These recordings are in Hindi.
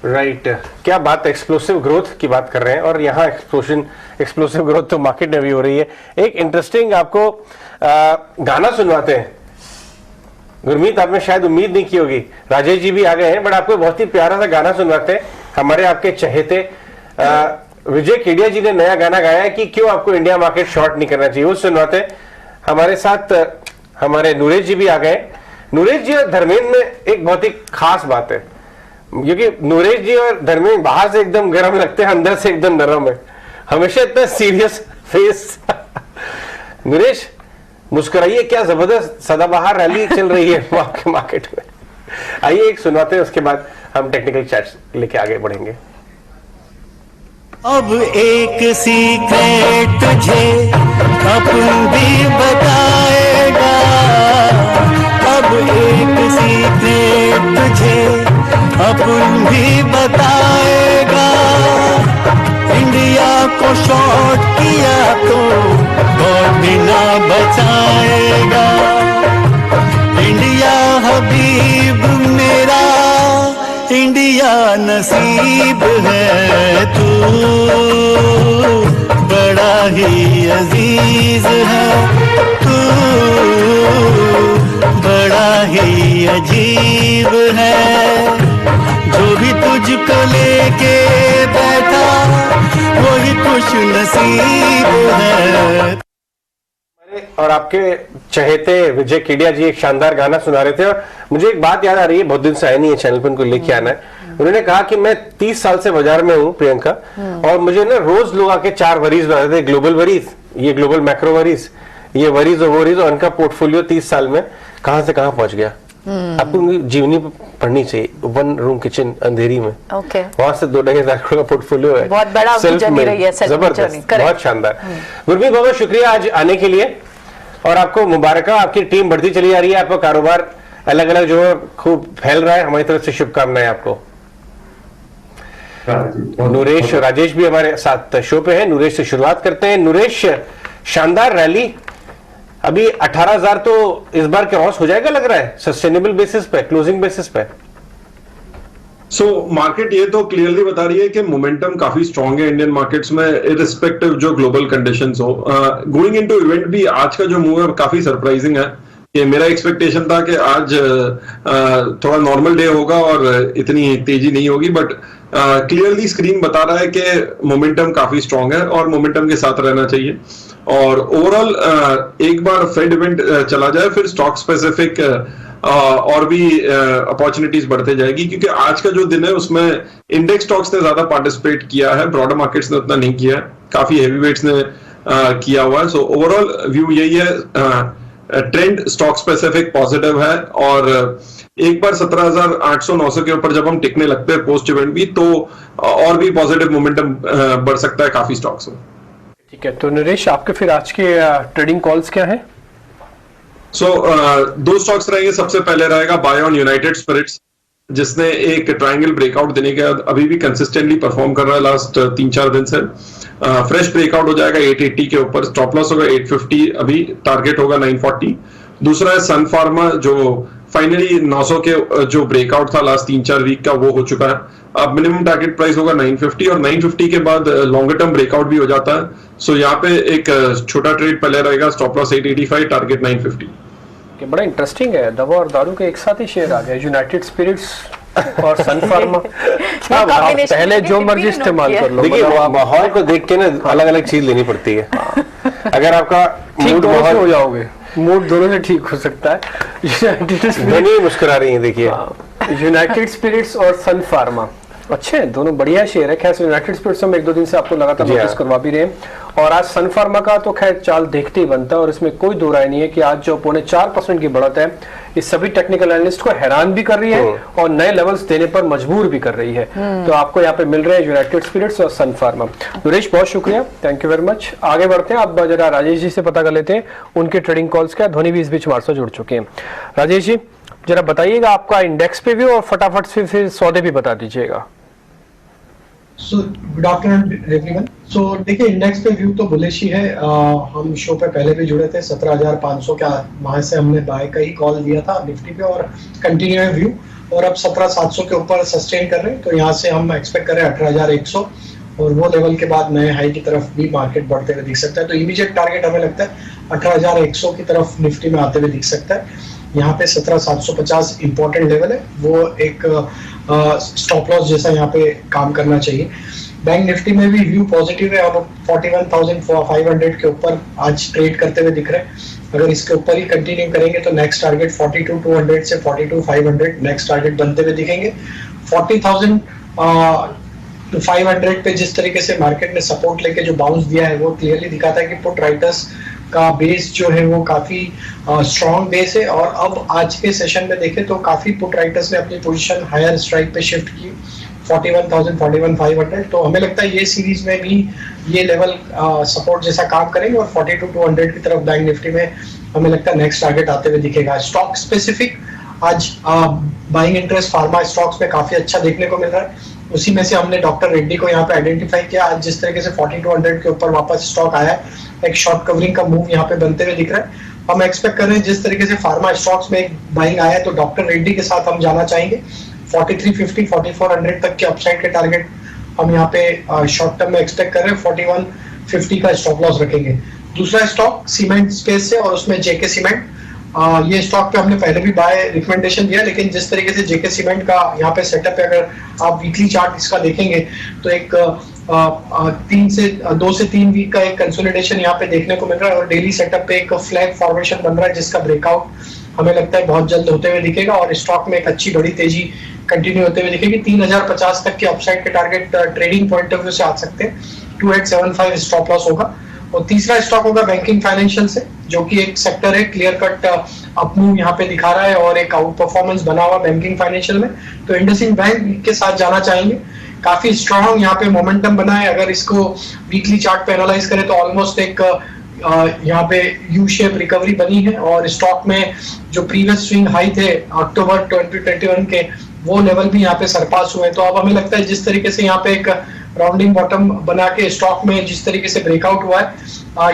राइट क्या बात, एक्सप्लोसिव ग्रोथ की बात कर रहे हैं और यहाँ एक्सप्लोसिव ग्रोथ तो मार्केट में भी हो रही है। एक इंटरेस्टिंग आपको गाना सुनवाते हैं। गुरमीत, आपने शायद उम्मीद नहीं की होगी, राजेश जी भी आ गए हैं, बट आपको बहुत ही प्यारा सा गाना सुनवाते हैं। हमारे आपके चहेते विजय केडिया जी ने नया गाना गाया है कि क्यों आपको इंडिया मार्केट शॉर्ट नहीं करना चाहिए, वो सुनवाते हैं। हमारे साथ हमारे नूरेश जी भी आ गए। नूरेश जी और धर्मेंद्र में एक बहुत ही खास बात है, क्योंकि नूरेश जी और धर्मेंद्र बाहर से एकदम गर्म लगते हैं, अंदर से एकदम नरम है, हमेशा इतना सीरियस फेस। नूरेश मुस्कुराइए, क्या जबरदस्त सदाबहार रैली चल रही है आपके मार्केट में। आइए एक सुनाते हैं, उसके बाद हम टेक्निकल चैट्स लेके आगे बढ़ेंगे। अब एक सीक्रेट तुझे अपन भी बताएगा, अब एक सीक्रेट तुझे अपन भी बताएगा। इंडिया को शॉर्ट किया तो गॉड बिना बचाएगा। इंडिया हबीब मेरा, इंडिया नसीब है, तू बड़ा ही अजीज है, तू बड़ा ही अजीब है। जो भी तुझको लेके बैठा वही खुश नसीब है। और आपके चहेते विजय केडिया जी एक शानदार गाना सुना रहे थे और मुझे एक बात याद आ रही है, बहुत दिन से आया नहीं है चैनल पर, उनको लेके आना है। उन्होंने कहा कि मैं 30 साल से बाजार में हूँ प्रियंका, और मुझे ना रोज लोग आके 4 वरीज बताते थे, ग्लोबल वरीज, ये ग्लोबल मैक्रो वरीज, ये वरीज और वरीज, और उनका पोर्टफोलियो 30 साल में कहां से कहां पहुंच गया। आपको जीवनी पढ़नी चाहिए, 1 रूम किचन अंधेरी में, वहां से 2-2.5 लाख का पोर्टफोलियो है, बहुत बड़ा जर्नी रही है, जबरदस्त, बहुत शानदार। गुरमीत बहुत शुक्रिया आज आने के लिए, और आपको मुबारक, आपकी टीम बढ़ती चली जा रही है, आपका कारोबार अलग अलग जो है खूब फैल रहा है, हमारी तरफ से शुभकामनाएं आपको। नूरेश राजेश भी हमारे साथ शो पे है, नूरेश से शुरुआत करते हैं। नूरेश, शानदार रैली, अभी 18,000 तो इस बार क्रॉस हो जाएगा लग रहा है, सस्टेनेबल बेसिस पे, क्लोजिंग बेसिस पे। मार्केट ये तो क्लियरली बता रही है कि मोमेंटम काफी स्ट्रांग है इंडियन मार्केट्स में, इररिस्पेक्टिव जो ग्लोबल कंडीशंस हो। गोइंग इनटू इवेंट भी आज का जो मूव है काफी सरप्राइजिंग है, कि मेरा एक्सपेक्टेशन था कि आज थोड़ा नॉर्मल डे होगा और इतनी तेजी नहीं होगी, बट क्लियरली स्क्रीन बता रहा है कि मोमेंटम काफी स्ट्रांग है और मोमेंटम के साथ रहना चाहिए। और ओवरऑल एक बार फेड इवेंट चला जाए, फिर स्टॉक स्पेसिफिक और भी अपॉर्चुनिटीज बढ़ते जाएगी, क्योंकि आज का जो दिन है उसमें इंडेक्स स्टॉक्स ने ज्यादा पार्टिसिपेट किया है, ब्रॉडर मार्केट्स ने उतना नहीं किया है, काफी हैवी वेट्स ने किया हुआ है। सो ओवरऑल व्यू यही है, ट्रेंड स्टॉक स्पेसिफिक पॉजिटिव है, और एक बार 17,800-900 के ऊपर जब हम टिकने लगते हैं पोस्ट इवेंट भी, तो और भी पॉजिटिव मोमेंटम बढ़ सकता है काफी स्टॉक्स में। ठीक है, तो नरेश आपके फिर आज के ट्रेडिंग कॉल्स क्या है? दो स्टॉक्स रहेंगे। सबसे पहले रहेगा बाय ऑन यूनाइटेड स्पिरिट्स, जिसने एक ट्रायंगल ब्रेकआउट देने के बाद अभी भी कंसिस्टेंटली परफॉर्म कर रहा है लास्ट 3-4 दिन से। फ्रेश ब्रेकआउट हो जाएगा 880 के ऊपर, स्टॉप लॉस होगा 850, अभी टारगेट होगा 940। दूसरा है सन फार्मा, जो फाइनली 900 के जो ब्रेकआउट था लास्ट 3-4 वीक का, वो हो चुका है। अब मिनिमम टारगेट प्राइस होगा 950, और 950 के बाद लॉन्गर टर्म ब्रेकआउट भी हो जाता है। सो यहाँ पे एक छोटा ट्रेड पहले रहेगा, स्टॉप लॉस 885, टारगेट 950। बड़ा इंटरेस्टिंग है, दवा और दारू के एक साथ ही शेयर आ गए, यूनाइटेड स्पिरिट्स और सन फार्मा। पहले जो मर्जी इस्तेमाल कर लो। देखिए माहौल को देख के ना अलग अलग चीज लेनी पड़ती है। अगर आपका मूड हो जाओगे, मूड दोनों से ठीक हो सकता है। नहीं मुस्कुरा रही है, देखिए यूनाइटेड स्पिरिट्स और सन फार्मा अच्छे हैं, दोनों बढ़िया शेयर है। खैर यूनाइटेड स्पिरिट्स हम 1-2 दिन से आपको लगातार नोटिस करवा भी रहे हैं, और आज सन फार्मा का तो खैर चाल देखते ही बनता है, और इसमें कोई दो राय नहीं है कि आज जो 4.25% की बढ़त है, इस सभी टेक्निकल एनालिस्ट को हैरान भी कर रही है और नए लेवल्स देने पर मजबूर भी कर रही है। तो आपको यहाँ पे मिल रहे हैं यूनाइटेड स्पिरिट्स और सन फार्मा। नरेश बहुत शुक्रिया, थैंक यू वेरी मच। आगे बढ़ते हैं, अब जरा राजेश जी से पता कर लेते हैं उनके ट्रेडिंग कॉल्स का। ध्वनि भी इस बीच हमारे साथ जुड़ चुके हैं। राजेश जी जरा बताइएगा आपका इंडेक्स पे भी, और फटाफट से फिर सौदे भी बता दीजिएगा। Good afternoon everyone. देखिए इंडेक्स पे व्यू तो बुलिश ही है। हम शो पे पहले भी जुड़े थे, 17,500 का वहां से हमने बाय का ही कॉल दिया था निफ्टी पे, और कंटिन्यू है व्यू। और अब 17,700 के ऊपर सस्टेन कर रहे हैं, तो यहाँ से हम एक्सपेक्ट कर रहे हैं 18,100 और वो लेवल के बाद नए हाई की तरफ भी मार्केट बढ़ते हुए दिख सकता है। तो इमीडिएट टारगेट हमें लगता है 18,100 की तरफ निफ्टी में आते हुए दिख सकता है। यहाँ पे 17,750 इंपॉर्टेंट लेवल है, वो एक स्टॉप लॉस जैसा यहाँ पे काम करना चाहिए। बैंक निफ्टी में भी व्यू पॉजिटिव है, अब 41,500 के ऊपर आज ट्रेड करते हुए दिख रहे हैं। अगर इसके ऊपर ही कंटिन्यू करेंगे तो नेक्स्ट टारगेट 42,200 से 42,500 नेक्स्ट टारगेट बनते हुए दिखेंगे। 40,500 पे जिस तरीके से मार्केट ने सपोर्ट लेके जो बाउंस दिया है वो क्लियरली दिखाता है कि पुट राइटर्स का बेस जो है वो काफी स्ट्रॉन्ग बेस है। और अब आज के सेशन में देखें तो काफी पुट राइटर्स ने अपनी पोजीशन हायर स्ट्राइक पे शिफ्ट की 41,000 41,500। तो हमें लगता है ये सीरीज में भी ये लेवल सपोर्ट जैसा काम करेंगे और 42,200 की तरफ बैंक निफ्टी में हमें लगता है नेक्स्ट टारगेट आते हुए दिखेगा। स्टॉक स्पेसिफिक आज बाइंग इंटरेस्ट फार्मा स्टॉक्स में काफी अच्छा देखने को मिल रहा है, उसी में से हमने डॉक्टर रेड्डी को यहाँ पे आइडेंटिफाई किया। आज जिस तरीके से 4200 के ऊपर वापस स्टॉक आया है, एक शॉर्ट कवरिंग का मूव यहाँ पे बनते हुए दिख रहा है। हम एक्सपेक्ट कर रहे हैं जिस तरीके से फार्मा स्टॉक्स में एक बाइंग आया है तो डॉक्टर रेड्डी के साथ हम जाना चाहेंगे। 4350 4400 तक के अपसाइड के टारगेट हम यहाँ पे शॉर्ट टर्म में एक्सपेक्ट कर रहे हैं। 4150 का स्टॉप लॉस रखेंगे। दूसरा स्टॉक सीमेंट स्पेस से और उसमें जेके सीमेंट, ये स्टॉक पे हमने पहले भी बाय रिकमेंडेशन दिया, लेकिन जिस तरीके से जेके सीमेंट का यहाँ पे सेटअप है, अगर आप वीकली चार्ट इसका देखेंगे तो एक 2 से 3 वीक का एक कंसोलिडेशन यहाँ पे देखने को मिल रहा है और डेली सेटअप पे एक फ्लैग फॉर्मेशन बन रहा है जिसका ब्रेकआउट हमें लगता है बहुत जल्द होते हुए दिखेगा और स्टॉक में एक अच्छी बड़ी तेजी कंटिन्यू होते हुए दिखेगी। 3050 तक के अपसाइड के target trading point of view से आ सकते हैं। 2875 स्टॉप लॉस होगा। और तीसरा स्टॉक होगा बैंकिंग फाइनेंशियल से, जो कि एक सेक्टर है क्लियर कट अपमूव यहाँ पे दिखा रहा है और एक आउट परफॉर्मेंस बना हुआ बैंकिंग फाइनेंशियल में। तो इंडसइंड बैंक के साथ जाना चाहेंगे, काफी स्ट्रॉन्ग यहाँ पे मोमेंटम बना है। अगर इसको वीकली चार्ट पे एनालाइज करें तो ऑलमोस्ट एक यहाँ पे यू शेप रिकवरी बनी है और स्टॉक में जो प्रीवियस स्विंग हाई थे अक्टूबर 2021 के, वो लेवल भी यहाँ पे सरपास हुए। तो अब हमें लगता है जिस तरीके से यहाँ पे एक राउंडिंग बॉटम बना के स्टॉक में जिस तरीके से ब्रेकआउट हुआ है,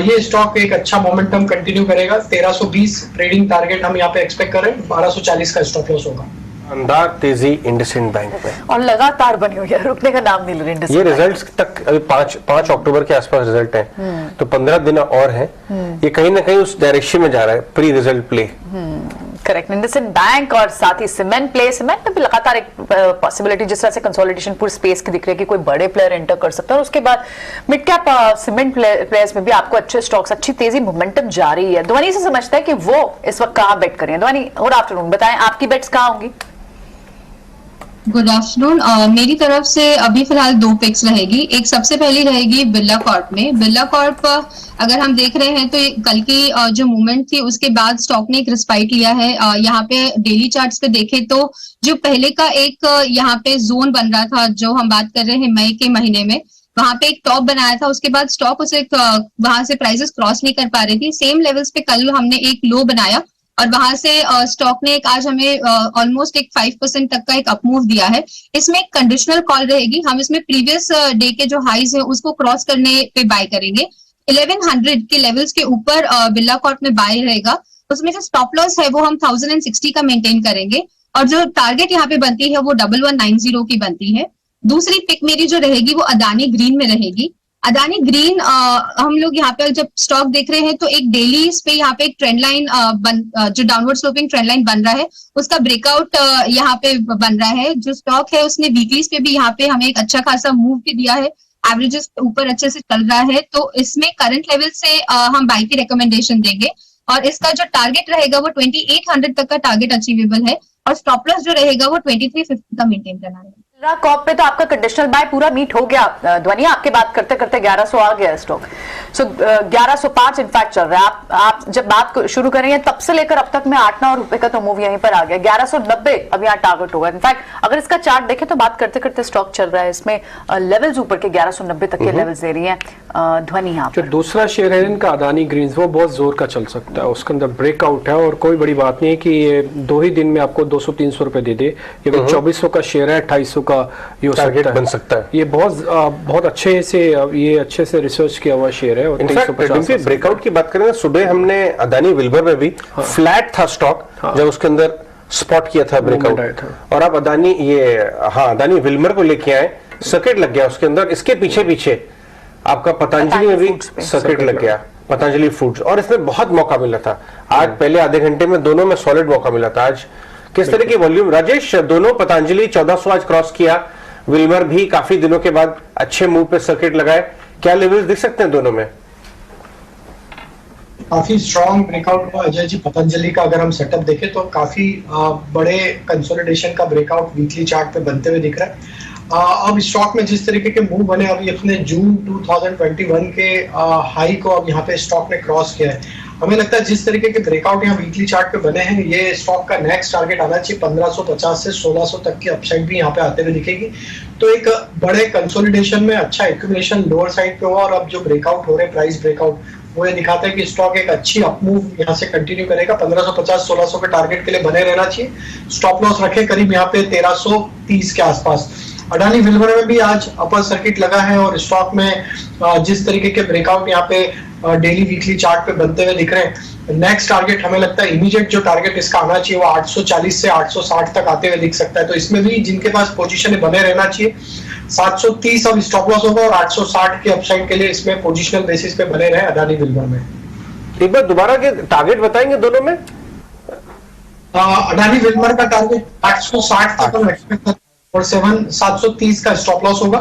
ये स्टॉक एक अच्छा मोमेंटम कंटिन्यू करेगा। 1320 ट्रेडिंग टारगेट हम यहाँ पे एक्सपेक्ट कर रहे हैं। 1240 का स्टॉप लॉस होगा। शानदार तेजी इंडसइंड बैंक में और लगातार बनी हुई है, रुकने का नाम नहीं ले रही इंडसइंड ये बैंक। रिजल्ट्स तक अभी 5 अक्टूबर के आसपास रिजल्ट हैं, तो 15 दिन और हैं। ये कहीं ना कहीं उस डायरेक्शन में जा रहा है, pre result play. Correct. IndusInd bank और साथ ही सीमेंट प्ले, सीमेंट में भी लगातार एक पॉसिबिलिटी जिस तरह से कंसोलिडेशन पूरे स्पेस की दिख रही है कि कोई बड़े प्लेयर एंटर कर सकता है और उसके बाद मिड कैप सीमेंट प्लेयर्स में भी आपको अच्छे स्टॉक्स, अच्छी तेजी मोमेंटम जारी है। ध्वनि से समझता है कि वो इस वक्त कहाँ बेट करें। ध्वनि, गुड आफ्टरनून, बताएं आपकी बेट्स कहाँ होंगी? Good afternoon. मेरी तरफ से अभी फिलहाल 2 पिक्स रहेगी। एक सबसे पहली रहेगी बिरला कॉर्प में। बिरला कॉर्प अगर हम देख रहे हैं तो कल की जो मूवमेंट थी उसके बाद स्टॉक ने एक रिस्पाइट लिया है। यहाँ पे डेली चार्ट्स पे देखें तो जो पहले का एक यहाँ पे जोन बन रहा था, जो हम बात कर रहे हैं मई के महीने में, वहां पे एक टॉप बनाया था। उसके बाद स्टॉक उसे वहां से प्राइसेस क्रॉस नहीं कर पा रही थी। सेम लेवल्स पे कल हमने एक लो बनाया और वहां से स्टॉक ने आज हमें ऑलमोस्ट एक 5% तक का एक अपमूव दिया है। इसमें एक कंडीशनल कॉल रहेगी। हम इसमें प्रीवियस डे के जो हाईज है उसको क्रॉस करने पे बाय करेंगे। 1100 के लेवल्स के ऊपर बिरला कॉर्प में बाय रहेगा। उसमें जो स्टॉप लॉस है वो हम 1060 का मेंटेन करेंगे और जो टारगेट यहाँ पे बनती है वो 1190 की बनती है। दूसरी पिक मेरी जो रहेगी वो अदानी ग्रीन में रहेगी। अदानी ग्रीन हम लोग यहाँ पे जब स्टॉक देख रहे हैं तो एक डेली पे यहाँ पे एक ट्रेंड लाइन जो डाउनवर्ड स्लोपिंग ट्रेंड लाइन बन रहा है उसका ब्रेकआउट यहाँ पे बन रहा है। जो स्टॉक है उसने वीकलीज पे भी यहाँ पे हमें एक अच्छा खासा मूव भी दिया है, एवरेजेस ऊपर अच्छे से चल रहा है। तो इसमें करंट लेवल से हम बाई की रिकमेंडेशन देंगे और इसका जो टारगेट रहेगा वो 2800 तक का टारगेट अचीवेबल है और स्टॉप लॉस जो रहेगा वो 2350 का मेंटेन करना है। कॉप पे तो आपका कंडीशनल बाय पूरा मीट हो गया। ध्वनि, आपके बात करते करते 1100 आ गया स्टॉक। सो 1105 इनफैक्ट चल रहा है। आप जब बात शुरू करेंगे तब से लेकर अब तक में 8-9 रुपए का तो मूव यहीं पर आ गया। 1190 अब यहाँ टारगेट होगा। इनफैक्ट अगर इसका चार्ट देखें तो बात करते करते स्टॉक चल रहा है, इसमें लेवल्स ऊपर के 1190 तक के लेवल्स दे रही है। ध्वनि, यहाँ जो दूसरा शेयर है इनका अदानी ग्रीन्स, वो बहुत जोर का चल सकता है। उसके अंदर ब्रेकआउट है और कोई बड़ी बात नहीं है कि ये 2 ही दिन में आपको 200-300 रुपए दे दे। ये 2400 का शेयर है, 2800 का ये टारगेट बन सकता है। ये बहुत अच्छे से रिसर्च किया हुआ शेयर है। और ब्रेकआउट की बात करें, सुबह हमने अदानी विल्बर में भी फ्लैट था स्टॉक, जब उसके अंदर स्पॉट किया था ब्रेकआउट, आया था। और आप अदानी अदानी विल्मर को लेके आए, सर्किट लग गया उसके अंदर। इसके पीछे पीछे आपका पतंजलि में भी फूड्स पे। सर्किट लग गया, पतंजलि फूड्स, और इसमें बहुत मौका मिला था। आज पहले आधे घंटे में दोनों में सॉलिड मौका मिला था। आज किस तरह की वॉल्यूम राजेश, दोनों पतंजलि 1400 आज क्रॉस किया, विल्मर भी काफी दिनों के बाद अच्छे मूव पे सर्किट लगाए, क्या लेवल्स दिख सकते हैं दोनों में? काफी स्ट्रॉन्ग ब्रेकआउट हुआ अजय जी पतंजलि का। अगर हम सेटअप देखें तो काफी बड़े कंसोलिडेशन का ब्रेकआउट वीकली चार्ट पे बनते हुए दिख रहा है। अब स्टॉक में जिस तरीके के मूव बने, अभी अपने जून 2021 के हाई को अब यहाँ पे स्टॉक ने क्रॉस किया है। हमें लगता है जिस तरीके के ब्रेकआउट यहाँ वीकली चार्ट पे बने हैं, ये स्टॉक का नेक्स्ट टारगेट आना चाहिए 1550 से 1600 तक की अपसाइड भी यहाँ पे आते हुए दिखेगी। तो एक बड़े कंसोलिडेशन में अच्छा एक्यूमुलेशन लोअर साइड पे हुआ, और अब जो ब्रेकआउट हो रहे प्राइस ब्रेकआउट, वो ये दिखाता है कि स्टॉक एक अच्छी अपमूव यहाँ से कंटिन्यू करेगा। 1550-1600 के टारगेट के लिए बने रहना चाहिए। स्टॉप लॉस रखे करीब यहाँ पे 1330 के आसपास। अडानी विल्मर में भी आज अपर सर्किट लगा है, और स्टॉक में जिस तरीके के ब्रेकआउट यहाँ पे डेली वीकली चार्ट पे बनते हुए दिख रहे हैं, नेक्स्ट टारगेट हमें लगता है इमीडिएट जो टारगेट इसका आना चाहिए वो 840 से 860 तक आते हुए दिख सकता है। तो इसमें भी जिनके पास पोजीशन है बने रहना चाहिए। 730 अब स्टॉप लॉस होगा, और 860 के अपसाइड के लिए इसमें पोजिशनल बेसिस पे बने रहे अडानी विल्मर में। एक बार दोबारा के टारगेट बताएंगे दोनों में? अडानी विल्मर का टारगेट 860 तक हम एक्सपेक्ट कर, और 730 का स्टॉप लॉस होगा।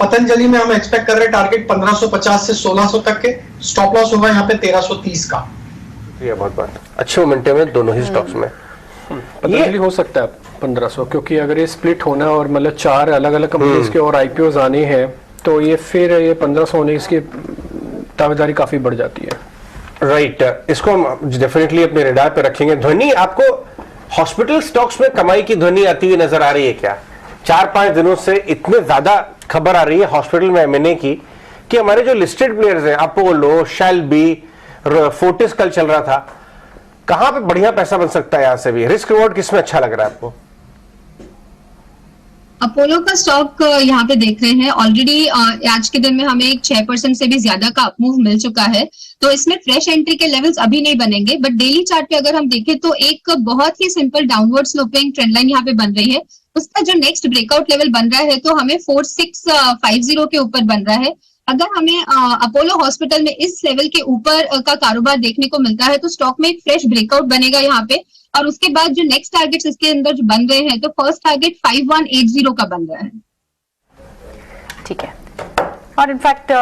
पतंजलि में हम एक्सपेक्ट कर रहे हैं टारगेट 1550 से 1600 तक के, स्टॉप लॉस होगा यहाँ पे 1330 का। ये बहुत अच्छे मोमेंटम है दोनों ही स्टॉक्स में। पतंजलि हो सकता है 1500, क्योंकि अगर ये स्प्लिट होना और मतलब 4 अलग अलग कंपनीज के और आईपीओज आने हैं, तो ये फिर ये 1500 होने की दावेदारी काफी बढ़ जाती है। राइट, इसको हम डेफिनेटली अपने रडार पे रखेंगे। ध्वनि, आपको हॉस्पिटल स्टॉक्स में कमाई की ध्वनि आती हुई नजर आ रही है क्या? 4-5 दिनों से इतने ज्यादा खबर आ रही है हॉस्पिटल में एमएनए की, कि हमारे जो लिस्टेड प्लेयर्स हैं, अपोलो, शेल्बी, फोर्टिस कल चल रहा था, कहां पे बढ़िया पैसा बन सकता है यहां से भी? रिस्क रिवॉर्ड किसमें अच्छा लग रहा है आपको? अपोलो का स्टॉक यहाँ पे देख रहे हैं ऑलरेडी आज के दिन में हमें एक 6% से भी ज्यादा का अपमूव मिल चुका है। तो इसमें फ्रेश एंट्री के लेवल्स अभी नहीं बनेंगे, बट डेली चार्ट पे अगर हम देखें तो एक बहुत ही simple downward sloping trend line यहाँ पे बन रही है। उसका जो नेक्स्ट ब्रेकआउट लेवल बन रहा है तो हमें 4650 के ऊपर बन रहा है। अगर हमें अपोलो हॉस्पिटल में इस लेवल के ऊपर का कारोबार देखने को मिलता है तो स्टॉक में एक फ्रेश ब्रेकआउट बनेगा यहाँ पे, और उसके बाद जो नेक्स्ट टारगेट्स इसके अंदर जो बन रहे हैं, तो फर्स्ट टारगेट 5180 का बन रहा है। ठीक है, और इनफैक्ट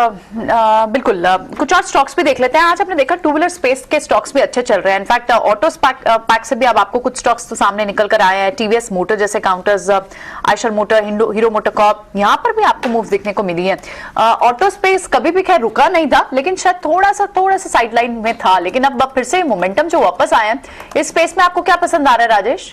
बिल्कुल कुछ और स्टॉक्स भी देख लेते हैं। आज आपने देखा टू व्हीलर स्पेस के स्टॉक्स भी अच्छे चल रहे हैं। इनफैक्ट ऑटो पैक से भी अब आपको कुछ स्टॉक्स तो सामने निकल कर आए हैं। टीवीएस मोटर जैसे counters, Eicher motor, hero motor Corp, यहाँ पर भी आपको मूव देखने को मिली है। ऑटो स्पेस कभी भी खैर रुका नहीं था, लेकिन शायद थोड़ा सा साइडलाइन में था, लेकिन अब फिर से मोमेंटम जो वापस आए हैं इस स्पेस में, आपको क्या पसंद आ रहा है राजेश?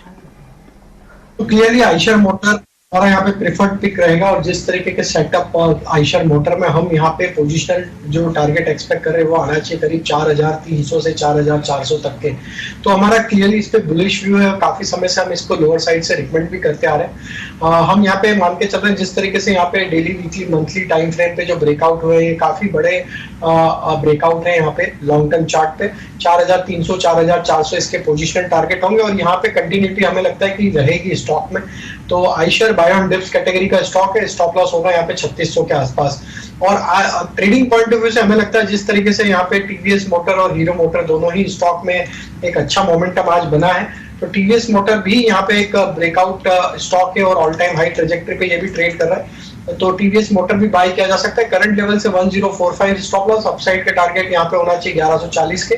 तो क्लियरली आयशर मोटर हमारा यहाँ पे प्रेफर्ड पिक रहेगा, और जिस तरीके के सेटअप आयशर मोटर में हम यहाँ पे पोजिशनल जो टारगेट एक्सपेक्ट कर रहे हैं वो आना चाहिए करीब 4300 से 4400 तक के। तो हमारा क्लियरली इस पे बुलिश व्यू है, काफी समय से हम इसको लोअर साइड से रिकमेंड भी करते आ रहे हैं। हम यहाँ पे मान के चल रहे हैं जिस तरीके से यहाँ पे daily weekly monthly time frame पे जो ब्रेकआउट हुए हैं, काफी बड़े ब्रेकआउट है यहाँ पे लॉन्ग टर्म चार्ट पे। 4300 4400 इसके पोजिशनल टारगेट होंगे, और यहाँ पे कंटिन्यूटी हमें लगता है कि रहेगी स्टॉक में। तो Eicher buy on dips category का स्टॉक है, स्टॉप लॉस होगा यहाँ पे 3600 के आसपास। और ट्रेडिंग पॉइंट ऑफ व्यू से हमें लगता है जिस तरीके से यहाँ पे टीवीएस मोटर और हीरो मोटर दोनों ही स्टॉक में एक अच्छा मोमेंटम आज बना है, तो टीवीएस मोटर भी यहाँ पे एक ब्रेकआउट स्टॉक है और ऑल टाइम हाई ट्रेजेक्टरी पे ये भी ट्रेड कर रहा है। तो टीवीएस मोटर भी बाय किया जा सकता है। करंट लेवल से 1045 स्टॉप लॉस, अपसाइड का टारगेट यहाँ पे होना चाहिए 1140 के।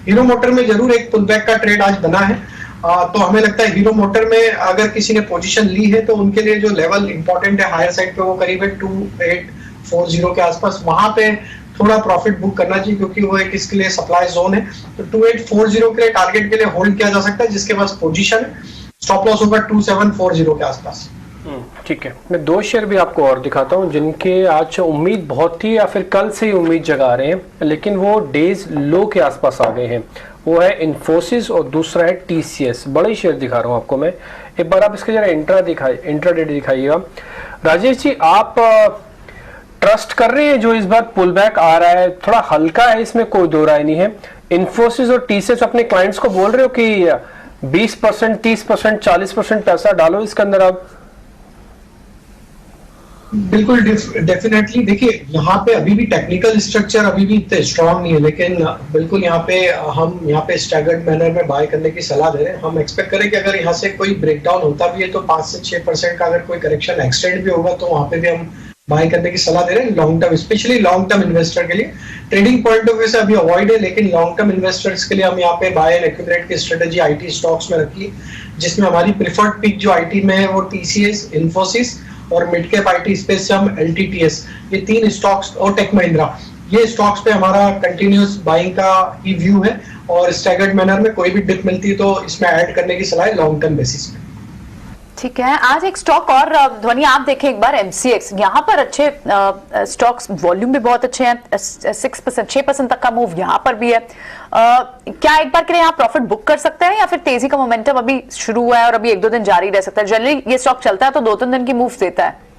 हीरो मोटर में जरूर एक पुलबैक का ट्रेड आज बना है, तो हमें लगता है हीरो मोटर में अगर किसी ने पोजीशन ली है तो उनके लिए जो लेवल इंपॉर्टेंट है हायर साइड पे वो करीब है 2840 के आसपास, वहां पे थोड़ा प्रॉफिट बुक करना चाहिए, क्योंकि वो एक इसके लिए सप्लाई जोन है। तो 2840 के लिए टारगेट के लिए होल्ड किया जा सकता है, जिसके पास पोजीशन है। स्टॉप लॉस होगा 2740 के आसपास। ठीक है, मैं 2 शेयर भी आपको और दिखाता हूं जिनके आज उम्मीद बहुत थी या फिर कल से ही उम्मीद जगा रहे हैं, लेकिन वो डेज लो के आसपास आ गए हैं। वो है इन्फोसिस और दूसरा है टीसीएस। बड़े शेयर दिखा रहा हूं आपको मैं। एक बार आप इसके जरा इंट्राडे दिखाइएगा। राजेश जी, आप ट्रस्ट कर रहे हैं जो इस बार पुल बैक आ रहा है, थोड़ा हल्का है, इसमें कोई दो राय नहीं है। इन्फोसिस और टीसीएस अपने क्लाइंट्स को बोल रहे हो कि 20%, 30%, 40% पैसा डालो इसके अंदर आप। बिल्कुल डेफिनेटली। देखिए यहाँ पे अभी भी टेक्निकल स्ट्रक्चर अभी भी इतने स्ट्रांग नहीं है, लेकिन बिल्कुल यहाँ पे हम यहाँ पे स्टैगर्ड मैनर में बाय करने की सलाह दे रहे हैं। हम एक्सपेक्ट करें कि अगर यहाँ से कोई ब्रेकडाउन होता भी है तो 5 से 6% का अगर कोई करेक्शन एक्सटेंड भी होगा तो वहां पे भी हम बाय करने की सलाह दे रहे हैं long term, specially long term investor के लिए। ट्रेडिंग पॉइंट ऑफ व्यू से अभी अवॉइड है, लेकिन लॉन्ग टर्म इन्वेस्टर्स के लिए हम यहाँ पे बाय एंड एक्यूमुलेट की स्ट्रेटेजी आईटी स्टॉक्स में रखी है, जिसमें हमारी प्रिफर्ड पिक जो आईटी में है वो टीसीएस, इन्फोसिस और मिड कैप आईटी स्पेस से हम एलटीटीएस, ये 3 स्टॉक्स और टेक महिंद्रा, ये स्टॉक्स पे हमारा कंटिन्यूस बाइंग का ही व्यू है। और स्टैगर्ड मैनर में कोई भी डिप मिलती है तो इसमें ऐड करने की सलाह है लॉन्ग टर्म बेसिस में। ठीक है, आज एक स्टॉक और ध्वनि आप देखें एक बार, एमसीएक्स, यहाँ पर अच्छे स्टॉक्स, वॉल्यूम भी बहुत अच्छे हैं, 6%, 6% तक का मूव यहाँ पर भी है। क्या एक बार के लिए यहाँ प्रॉफिट बुक कर सकते हैं या फिर तेजी का मोमेंटम अभी शुरू हुआ है और अभी 1-2 दिन जारी रह सकता है? जनरली ये स्टॉक चलता है तो 2-3 दिन की मूव देता है।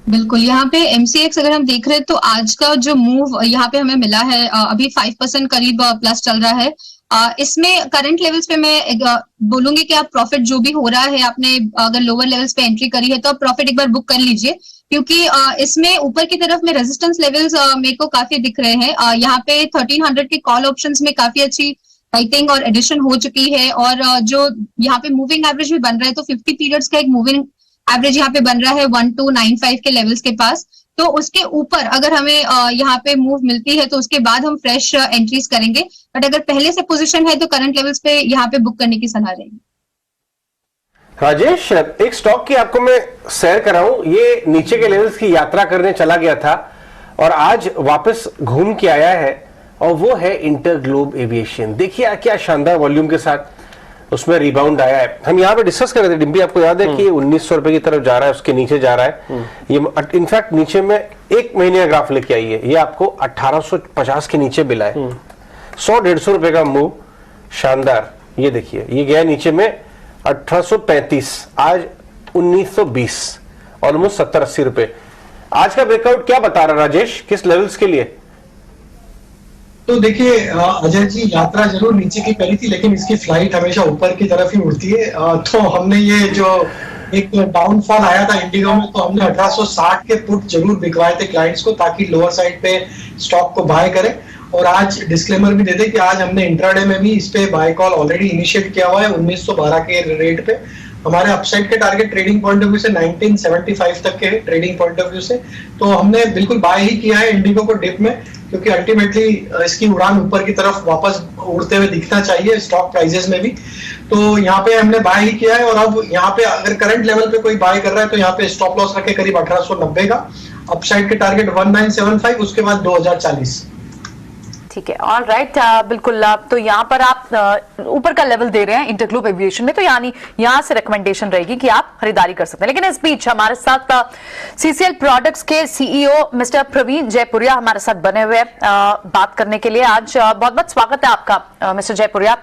बिल्कुल, यहाँ पे एमसीएक्स अगर हम देख रहे हैं तो आज का जो मूव यहाँ पे हमें मिला है अभी 5% करीब प्लस चल रहा है। इसमें करंट लेवल्स पे मैं बोलूंगी कि आप प्रॉफिट जो भी हो रहा है, आपने अगर लोअर लेवल्स पे एंट्री करी है तो आप प्रॉफिट एक बार बुक कर लीजिए, क्योंकि इसमें ऊपर की तरफ में रेजिस्टेंस लेवल्स मेरे को काफी दिख रहे हैं। यहाँ पे 1300 के कॉल ऑप्शंस में काफी अच्छी राइटिंग और एडिशन हो चुकी है, और जो यहाँ पे मूविंग एवरेज भी बन रहा है तो 50 पीरियड्स का एक मूविंग एवरेज यहाँ पे बन रहा है 1295 के लेवल्स के पास। तो उसके ऊपर अगर हमें यहाँ पे मूव मिलती है तो उसके बाद हम फ्रेश एंट्रीज करेंगे, बट अगर पहले से पोजीशन है तो करंट लेवल्स पे यहाँ पे बुक करने की सलाह रहेगी। राजेश, एक स्टॉक की आपको मैं शेयर कराऊं, ये नीचे के लेवल्स की यात्रा करने चला गया था और आज वापस घूम के आया है, और वो है इंटरग्लोब एविएशन। देखिए क्या शानदार वॉल्यूम के साथ उसमें रिबाउंड आया है। हम यहाँ पे डिस्कस कर रहे थे डिम्पी, आपको याद है कि 1900 रुपए की तरफ जा रहा है, उसके नीचे जा रहा है। ये इनफैक्ट नीचे में 1 महीने का ग्राफ लेके आई है, ये आपको 1850 के नीचे मिला है। 100-150 रुपए का मूव, शानदार। ये देखिए, ये गया नीचे में 1835, आज 1920, ऑलमोस्ट 70-80 रुपए। आज का ब्रेकआउट क्या बता रहा राजेश, किस लेवल्स के लिए? तो देखिए अजय जी, यात्रा जरूर नीचे की करी थी, लेकिन इसकी फ्लाइट हमेशा ऊपर की तरफ ही उड़ती है। तो हमने ये जो एक डाउनफॉल आया था इंडिगो में, तो हमने 1860 के पुट जरूर बिकवाए थे क्लाइंट्स को, ताकि लोअर साइड पे स्टॉक को बाय करें। और आज डिस्क्लेमर भी दे दे कि आज हमने इंट्राडे में भी इस पे बाय कॉल ऑलरेडी इनिशिएट किया हुआ है 1912 के रेट पे। हमारे अपसाइड के target trading point of view से 1975 तक के ट्रेडिंग पॉइंट ऑफ व्यू से, तो हमने बिल्कुल बाय ही किया है इंडिगो को डिप में, क्योंकि अल्टीमेटली इसकी उड़ान ऊपर की तरफ वापस उड़ते हुए दिखना चाहिए स्टॉक प्राइजेस में भी। तो यहाँ पे हमने बाय ही किया है, और अब यहाँ पे अगर करंट लेवल पे कोई बाय कर रहा है तो यहाँ पे स्टॉप लॉस रखे करीब 1890 का, अपसाइड के टारगेट 1975, उसके बाद 2040। ठीक है, ऑल राइट, बिल्कुल। तो यहाँ पर आप ऊपर का लेवल दे रहे हैं इंटरग्लोब एविएशन में, तो यानी यहाँ से रिकमेंडेशन रहेगी कि आप खरीदारी कर सकते हैं। लेकिन इस बीच हमारे साथ सीसीएल प्रोडक्ट्स के सीईओ मिस्टर प्रवीण जयपुरिया हमारे साथ बने हुए बात करने के लिए। आज बहुत बहुत स्वागत है आपका मिस्टर जयपुरिया,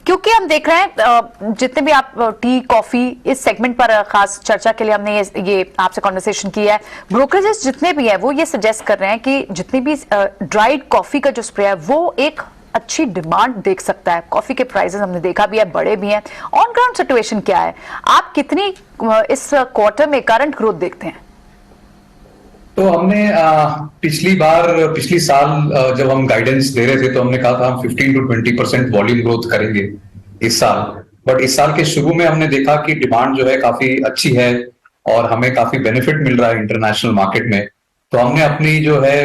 क्योंकि हम देख रहे हैं जितने भी आप टी कॉफी इस सेगमेंट पर खास चर्चा के लिए हमने ये आपसे कॉन्वर्सेशन की है, ब्रोकरेजेस जितने भी है वो ये सजेस्ट कर रहे हैं कि जितनी भी ड्राइड कॉफी का जो स्प्रे है वो एक अच्छी डिमांड देख सकता है। कॉफी के प्राइसेस हमने देखा भी है, बड़े भी हैं। ऑन ग्राउंड सिचुएशन क्या है, आप कितनी इस क्वार्टर में करंट ग्रोथ देखते हैं? तो हमने पिछली साल जब हम गाइडेंस दे रहे थे तो हमने कहा था हम 15 to 20% वॉल्यूम ग्रोथ करेंगे इस साल। बट इस साल के शुरू में हमने देखा कि डिमांड जो है काफी अच्छी है और हमें काफी बेनिफिट मिल रहा है इंटरनेशनल मार्केट में। तो हमने अपनी जो है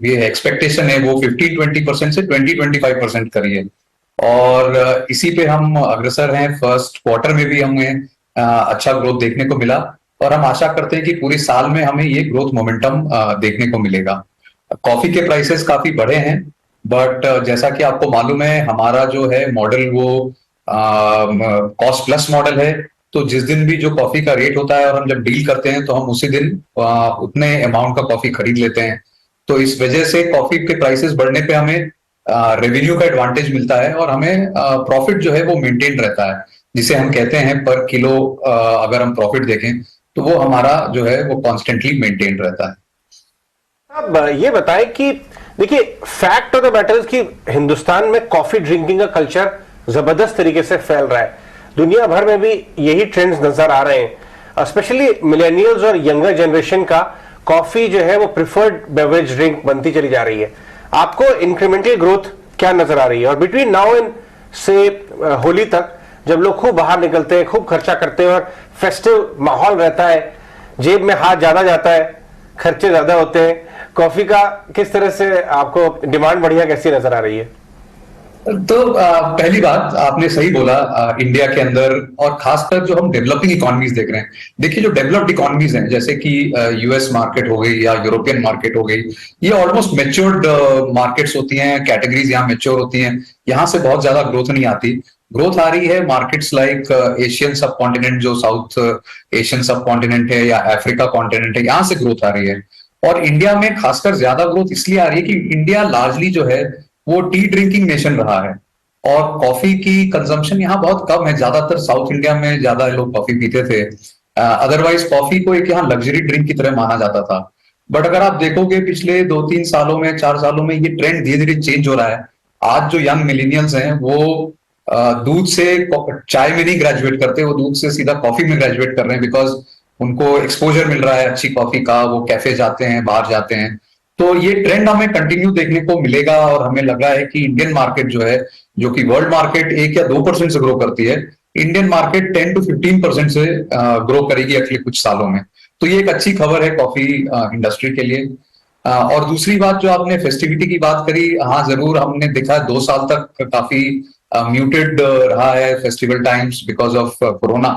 ये एक्सपेक्टेशन है वो 15-20% से 20-25% करी है, और इसी पे हम अग्रसर हैं। फर्स्ट क्वार्टर में भी हमें अच्छा ग्रोथ देखने को मिला, और हम आशा करते हैं कि पूरे साल में हमें ये ग्रोथ मोमेंटम देखने को मिलेगा। कॉफी के प्राइसेस काफी बढ़े हैं, बट जैसा कि आपको मालूम है हमारा जो है मॉडल वो कॉस्ट प्लस मॉडल है। तो जिस दिन भी जो कॉफी का रेट होता है और हम जब डील करते हैं तो हम उसी दिन उतने अमाउंट का कॉफी खरीद लेते हैं। तो इस वजह से कॉफी के प्राइसेस बढ़ने पे हमें रेवेन्यू का एडवांटेज मिलता है, और हमें प्रॉफिट जो है वो मेंटेन रहता है, जिसे हम कहते हैं पर किलो अगर हम प्रॉफिट देखें तो वो हमारा जो है वो कॉन्स्टेंटली मेंटेन रहता है। अब ये बताएं कि देखिए फैक्ट ऑफ द मैटर कि हिंदुस्तान में कॉफी ड्रिंकिंग का कल्चर जबरदस्त तरीके से फैल रहा है, दुनिया भर में भी यही ट्रेंड्स नजर आ रहे हैं। स्पेशली मिलेनियल्स और यंगर जनरेशन का कॉफी जो है वो प्रिफर्ड बेवरेज ड्रिंक बनती चली जा रही है। आपको इंक्रीमेंटल ग्रोथ क्या नजर आ रही है? और बिटवीन नाउ एंड से होली तक जब लोग खूब बाहर निकलते हैं, खूब खर्चा करते हैं और फेस्टिव माहौल रहता है, जेब में हाथ ज्यादा जाता है, खर्चे ज्यादा होते हैं, कॉफी का किस तरह से आपको डिमांड बढ़िया कैसी नजर आ रही है? तो पहली बात आपने सही बोला, इंडिया के अंदर और खासकर जो हम डेवलपिंग इकोनॉमीज देख रहे हैं, देखिए जो डेवलप्ड इकोनॉमीज हैं जैसे कि यूएस मार्केट हो गई या यूरोपियन मार्केट हो गई, ये ऑलमोस्ट मेच्योर्ड मार्केट्स होती हैं, कैटेगरीज यहाँ मेच्योर होती हैं, यहाँ से बहुत ज्यादा ग्रोथ नहीं आती। ग्रोथ आ रही है मार्केट्स लाइक एशियन सब कॉन्टिनेंट, जो साउथ एशियन सब कॉन्टिनेंट है या अफ्रीका कॉन्टिनेंट है, यहाँ से ग्रोथ आ रही है। और इंडिया में खासकर ज्यादा ग्रोथ इसलिए आ रही है कि इंडिया लार्जली जो है वो टी ड्रिंकिंग नेशन रहा है और कॉफी की कंजम्पशन यहाँ बहुत कम है। ज्यादातर साउथ इंडिया में ज्यादा लोग कॉफी पीते थे, अदरवाइज कॉफी को एक यहाँ लग्जरी ड्रिंक की तरह माना जाता था। बट अगर आप देखोगे पिछले 2-3 सालों में, 4 सालों में ये ट्रेंड धीरे धीरे चेंज हो रहा है। आज जो यंग मिलेनियल्स हैं वो दूध से चाय में नहीं ग्रेजुएट करते, वो दूध से सीधा कॉफी में ग्रेजुएट कर रहे हैं, बिकॉज उनको एक्सपोजर मिल रहा है अच्छी कॉफी का, वो कैफे जाते हैं, बाहर जाते हैं। तो ये ट्रेंड हमें कंटिन्यू देखने को मिलेगा और हमें लग रहा है कि इंडियन मार्केट जो है, जो कि वर्ल्ड मार्केट 1 या 2% से ग्रो करती है, इंडियन मार्केट 10 to 15% से ग्रो करेगी अगले कुछ सालों में। तो ये एक अच्छी खबर है कॉफी इंडस्ट्री के लिए। और दूसरी बात जो आपने फेस्टिविटी की बात करी, हाँ जरूर हमने देखा 2 साल तक काफी म्यूटेड रहा है festival times because of corona,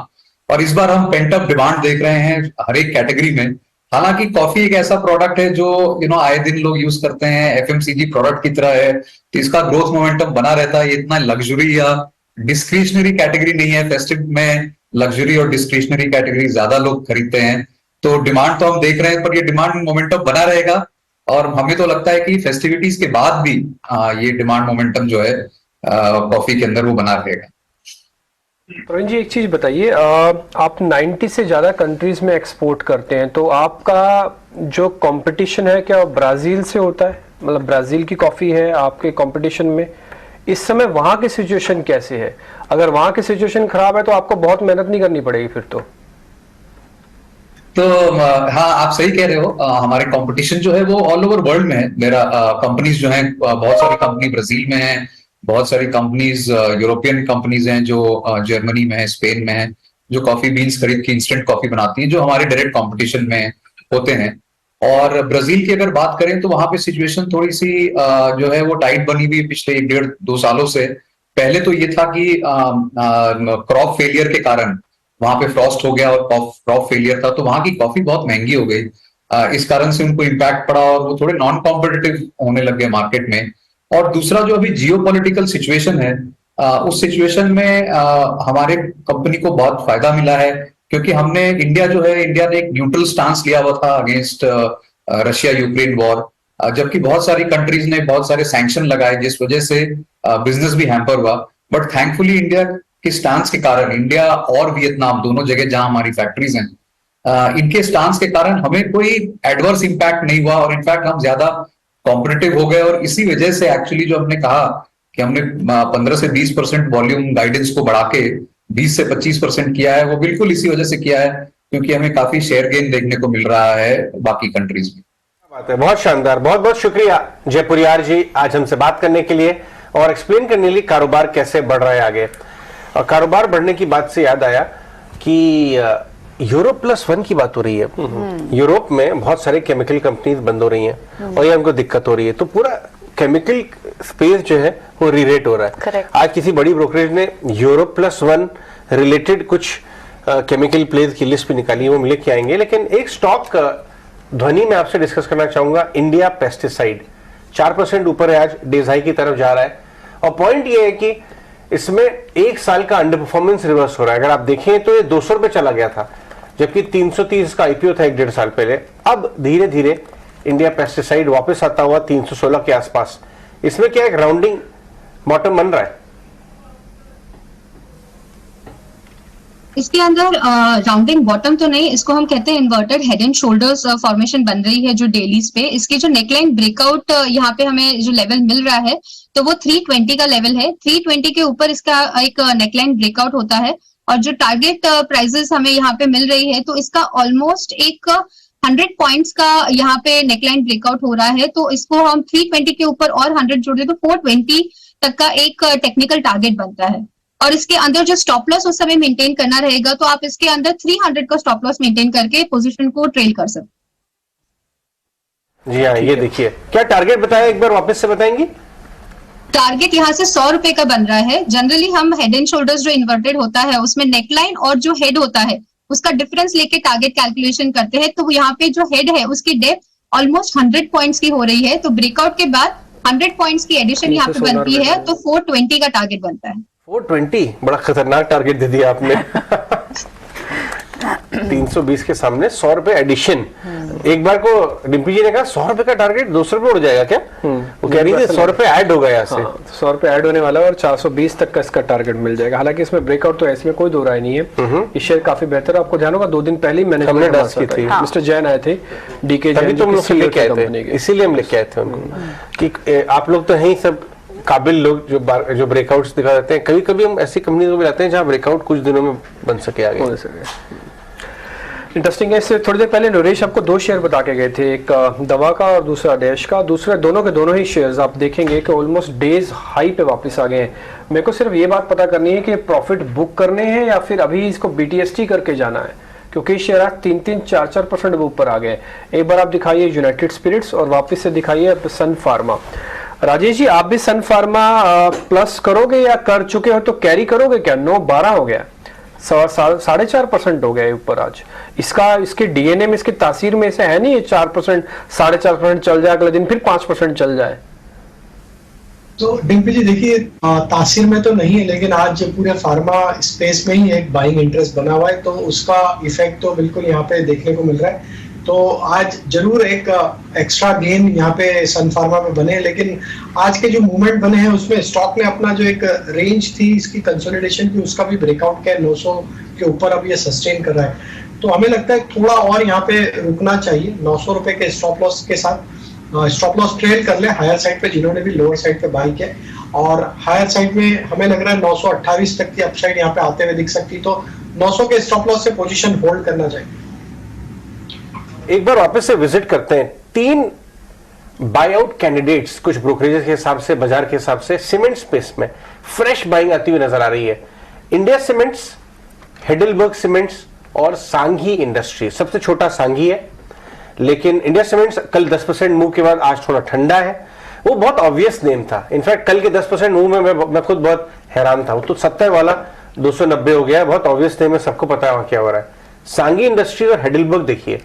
और इस बार हम पेंट अप डिमांड देख रहे हैं हर एक कैटेगरी में। हालांकि कॉफी एक ऐसा प्रोडक्ट है जो आए दिन लोग यूज करते हैं, एफएमसीजी प्रोडक्ट की तरह है, तो इसका ग्रोथ मोमेंटम बना रहता है। ये इतना लग्जरी या डिस्क्रिशनरी कैटेगरी नहीं है। फेस्टिव में लग्जरी और डिस्क्रिशनरी कैटेगरी ज्यादा लोग खरीदते हैं, तो डिमांड तो हम देख रहे हैं, पर ये डिमांड मोमेंटम बना रहेगा और हमें तो लगता है कि फेस्टिविटीज के बाद भी ये डिमांड मोमेंटम जो है कॉफी के अंदर वो बना रहेगा। प्रवीण जी, एक चीज बताइए, आप 90 से ज्यादा कंट्रीज में एक्सपोर्ट करते हैं, तो आपका जो कंपटीशन है क्या ब्राजील से होता है? मतलब ब्राजील की कॉफी है आपके कंपटीशन में? इस समय वहां की सिचुएशन कैसे है? अगर वहां की सिचुएशन खराब है तो आपको बहुत मेहनत नहीं करनी पड़ेगी फिर तो हाँ, आप सही कह रहे हो। हमारे कंपटीशन जो है वो ऑल ओवर वर्ल्ड में है। मेरा कंपनीज जो है, बहुत सारी कंपनी ब्राजील में है, बहुत सारी कंपनीज यूरोपियन कंपनीज हैं जो जर्मनी में है, स्पेन में है, जो कॉफी बीन्स खरीद के इंस्टेंट कॉफी बनाती हैं, जो हमारे डायरेक्ट कंपटीशन में होते हैं। और ब्राजील की अगर बात करें तो वहां पे सिचुएशन थोड़ी सी जो है वो टाइट बनी हुई पिछले 1-1.5-2 सालों से। पहले तो ये था कि क्रॉप फेलियर के कारण वहां पे फ्रॉस्ट हो गया और क्रॉप फेलियर था, तो वहां की कॉफी बहुत महंगी हो गई। इस कारण से उनको इम्पैक्ट पड़ा और वो थोड़े नॉन कॉम्पिटिटिव होने लग गए मार्केट में। और दूसरा जो अभी जियोपॉलिटिकल सिचुएशन है, उस सिचुएशन में हमारे कंपनी को बहुत फायदा मिला है, क्योंकि हमने इंडिया ने एक न्यूट्रल स्टांस लिया हुआ था अगेंस्ट रशिया यूक्रेन वॉर, जबकि बहुत सारी कंट्रीज ने बहुत सारे सैंक्शन लगाए जिस वजह से बिजनेस भी हैम्पर हुआ। बट थैंकफुली इंडिया के स्टांस के कारण, इंडिया और वियतनाम दोनों जगह जहां हमारी फैक्ट्रीज हैं, इनके स्टांस के कारण हमें कोई एडवर्स इंपैक्ट नहीं हुआ और इनफैक्ट हम ज्यादा कॉम्पिटिटिव हो गए। और इसी वजह से एक्चुअली जो हमने कहा कि हमने 15 से 20% वॉल्यूम गाइडेंस को बढ़ा के 20 से 25% किया है, वो बिल्कुल इसी वजह से किया है क्योंकि हमें काफी शेयर गेन देखने को मिल रहा है बाकी कंट्रीज में। बात है, बहुत शानदार। बहुत बहुत शुक्रिया जयपुरियार जी आज हमसे बात करने के लिए और एक्सप्लेन करने के लिए कारोबार कैसे बढ़ रहा है आगे। और कारोबार बढ़ने की बात से याद आया कि यूरोप+1 की बात हो रही है। यूरोप में बहुत सारे केमिकल कंपनीज बंद हो रही हैं और ये उनको दिक्कत हो रही है, तो पूरा केमिकल स्पेस जो है वो रीरेट हो रहा है। Correct. आज किसी बड़ी ब्रोकरेज ने यूरोप+1 रिलेटेड कुछ केमिकल प्लेस की लिस्ट भी निकाली है, वो लेके आएंगे। लेकिन एक स्टॉक ध्वनि में आपसे डिस्कस करना चाहूंगा, इंडिया पेस्टिसाइड 4% ऊपर है, आज डेज हाई की तरफ जा रहा है। और पॉइंट ये है कि इसमें 1 साल का अंडर परफॉर्मेंस रिवर्स हो रहा है। अगर आप देखें तो ये 200 रुपए चला गया था, जबकि 330 का आईपीओ था 1-1.5 साल पहले। अब धीरे धीरे इंडिया पेस्टिसाइड वापस आता हुआ 316 के आसपास। इसमें क्या एक राउंडिंग बॉटम बन रहा है? इसके अंदर राउंडिंग बॉटम तो नहीं, इसको हम कहते हैं inverted head and shoulders formation बन रही है जो डेलीज पे। इसके जो नेकलाइन ब्रेकआउट यहाँ पे हमें जो लेवल मिल रहा है तो वो 320 का लेवल है। 320 के ऊपर इसका एक नेकलाइन ब्रेकआउट होता है और जो टारगेट प्राइसेस हमें यहाँ पे मिल रही है तो इसका ऑलमोस्ट एक 100 पॉइंट्स का यहाँ पे नेकलाइन ब्रेकआउट हो रहा है। तो इसको हम 320 के ऊपर और 100 जोड़ दे तो 420 तक का एक टेक्निकल टारगेट बनता है। और इसके अंदर जो स्टॉप लॉस उस समय मेंटेन करना रहेगा तो आप इसके अंदर 300 का स्टॉप लॉस मेंटेन करके पोजीशन को ट्रेल कर सकते। जी हाँ, ये देखिए क्या टारगेट बताया, एक बार वापस से बताएंगी। टारगेट यहाँ से 100 रुपए का बन रहा है। जनरली हम हेड एंड शोल्डर्स जो इन्वर्टेड होता है उसमें नेकलाइन और जो हेड होता है उसका डिफरेंस लेके टारगेट कैलकुलेशन करते हैं। तो यहाँ पे जो हेड है उसकी डेप्थ ऑलमोस्ट 100 पॉइंट्स की हो रही है। तो ब्रेकआउट के बाद 100 पॉइंट्स की एडिशन यहाँ पे बनती है तो 420 का टारगेट बनता है। 420 बड़ा खतरनाक टारगेट दे दिया आपने। 320 के सामने 100 रुपए एडिशन। एक बार को डिम्पी जी ने कहा 100 रुपए का टारगेट 200 रुपए उड़ जाएगा क्या? वो कह रही थी 100 रुपए ऐड होगा यहाँ से। 100 रुपए ऐड होने वाला है और 420 तक का इसका टारगेट मिल जाएगा। हालांकि इसमें ब्रेकआउट तो ऐसे में कोई दो राय नहीं है। ये शेयर काफी बेहतर है। आपको ध्यान होगा 2 दिन पहले हमने डिस्कस की थी, मिस्टर जैन आए थे, डीके तभी तो हम लोग लेके आए थे, इसीलिए हम लेके आए थे उनको कि आप लोग तो हैं सब काबिल लोग जो ब्रेकआउट्स दिखा देते हैं। कभी कभी हम ऐसी कंपनी को भी लाते हैं जहां ब्रेकआउट कुछ दिनों में बन सके आगे। इंटरेस्टिंग है। इससे थोड़ी देर पहले नरेश आपको 2 शेयर बता के गए थे, एक दवा का और दूसरा डैश का। दूसरे दोनों के दोनों ही शेयर्स आप देखेंगे कि ऑलमोस्ट डेज हाई पे वापस आ गए हैं। मेरे को सिर्फ ये बात पता करनी है कि प्रॉफिट बुक करने हैं या फिर अभी इसको BTST करके जाना है, क्योंकि शेयर आज 3-4% ऊपर आ गए। एक बार आप दिखाइए यूनाइटेड स्पिरिट्स और वापस से दिखाइए सन फार्मा। राजेश जी, आप भी सन फार्मा प्लस करोगे या कर चुके हो तो कैरी करोगे क्या? 9-12 हो गया, 4.5% हो गया ऊपर आज। इसके डीएनए में, इसकी तासीर में से है नहीं ये 4%, 4.5% चल जाए, अगले दिन फिर 5% चल जाए। तो डिम्पी जी देखिए, तासीर में तो नहीं है, लेकिन आज पूरे फार्मा स्पेस में ही एक बाइंग इंटरेस्ट बना हुआ है तो उसका इफेक्ट तो बिल्कुल यहाँ पे देखने को मिल रहा है। तो आज जरूर एक एक्स्ट्रा गेन यहाँ पे सन फार्मा में बने, लेकिन आज के जो मूवमेंट बने हैं उसमें स्टॉक ने अपना जो एक रेंज थी इसकी कंसोलिडेशन की उसका भी ब्रेकआउट किया, 900 के ऊपर अब ये सस्टेन कर रहा है। तो हमें लगता है थोड़ा और यहाँ पे रुकना चाहिए 900 रुपए के स्टॉप लॉस के साथ। स्टॉप लॉस ट्रेल कर ले हायर साइड पे जिन्होंने भी लोअर साइड पे बाई किया, और हायर साइड में हमें लग रहा है 928 तक की अपसाइड यहाँ पे आते हुए दिख सकती, तो 900 के स्टॉप लॉस से पोजीशन होल्ड करना चाहिए। एक बार वापस से विजिट करते हैं 3 बायआउट कैंडिडेट्स कुछ ब्रोकरेजेस के हिसाब से, बाजार के हिसाब से सीमेंट स्पेस में फ्रेश बाइंग आती हुई नजर आ रही है। इंडिया सीमेंट्स, हेडलबर्ग सीमेंट्स और सांघी इंडस्ट्री। सबसे छोटा सांघी है, लेकिन इंडिया सीमेंट्स कल 10% मूव के बाद आज थोड़ा ठंडा है। वो बहुत ऑब्वियस नेम था। इनफैक्ट कल के 10% मूव में मैं खुद बहुत हैरान था। वो तो 70 वाला 290 हो गया, बहुत ऑब्वियस नेम है, सबको पता है वहां क्या हो रहा है। सांघी इंडस्ट्री और हेडलबर्ग देखिए।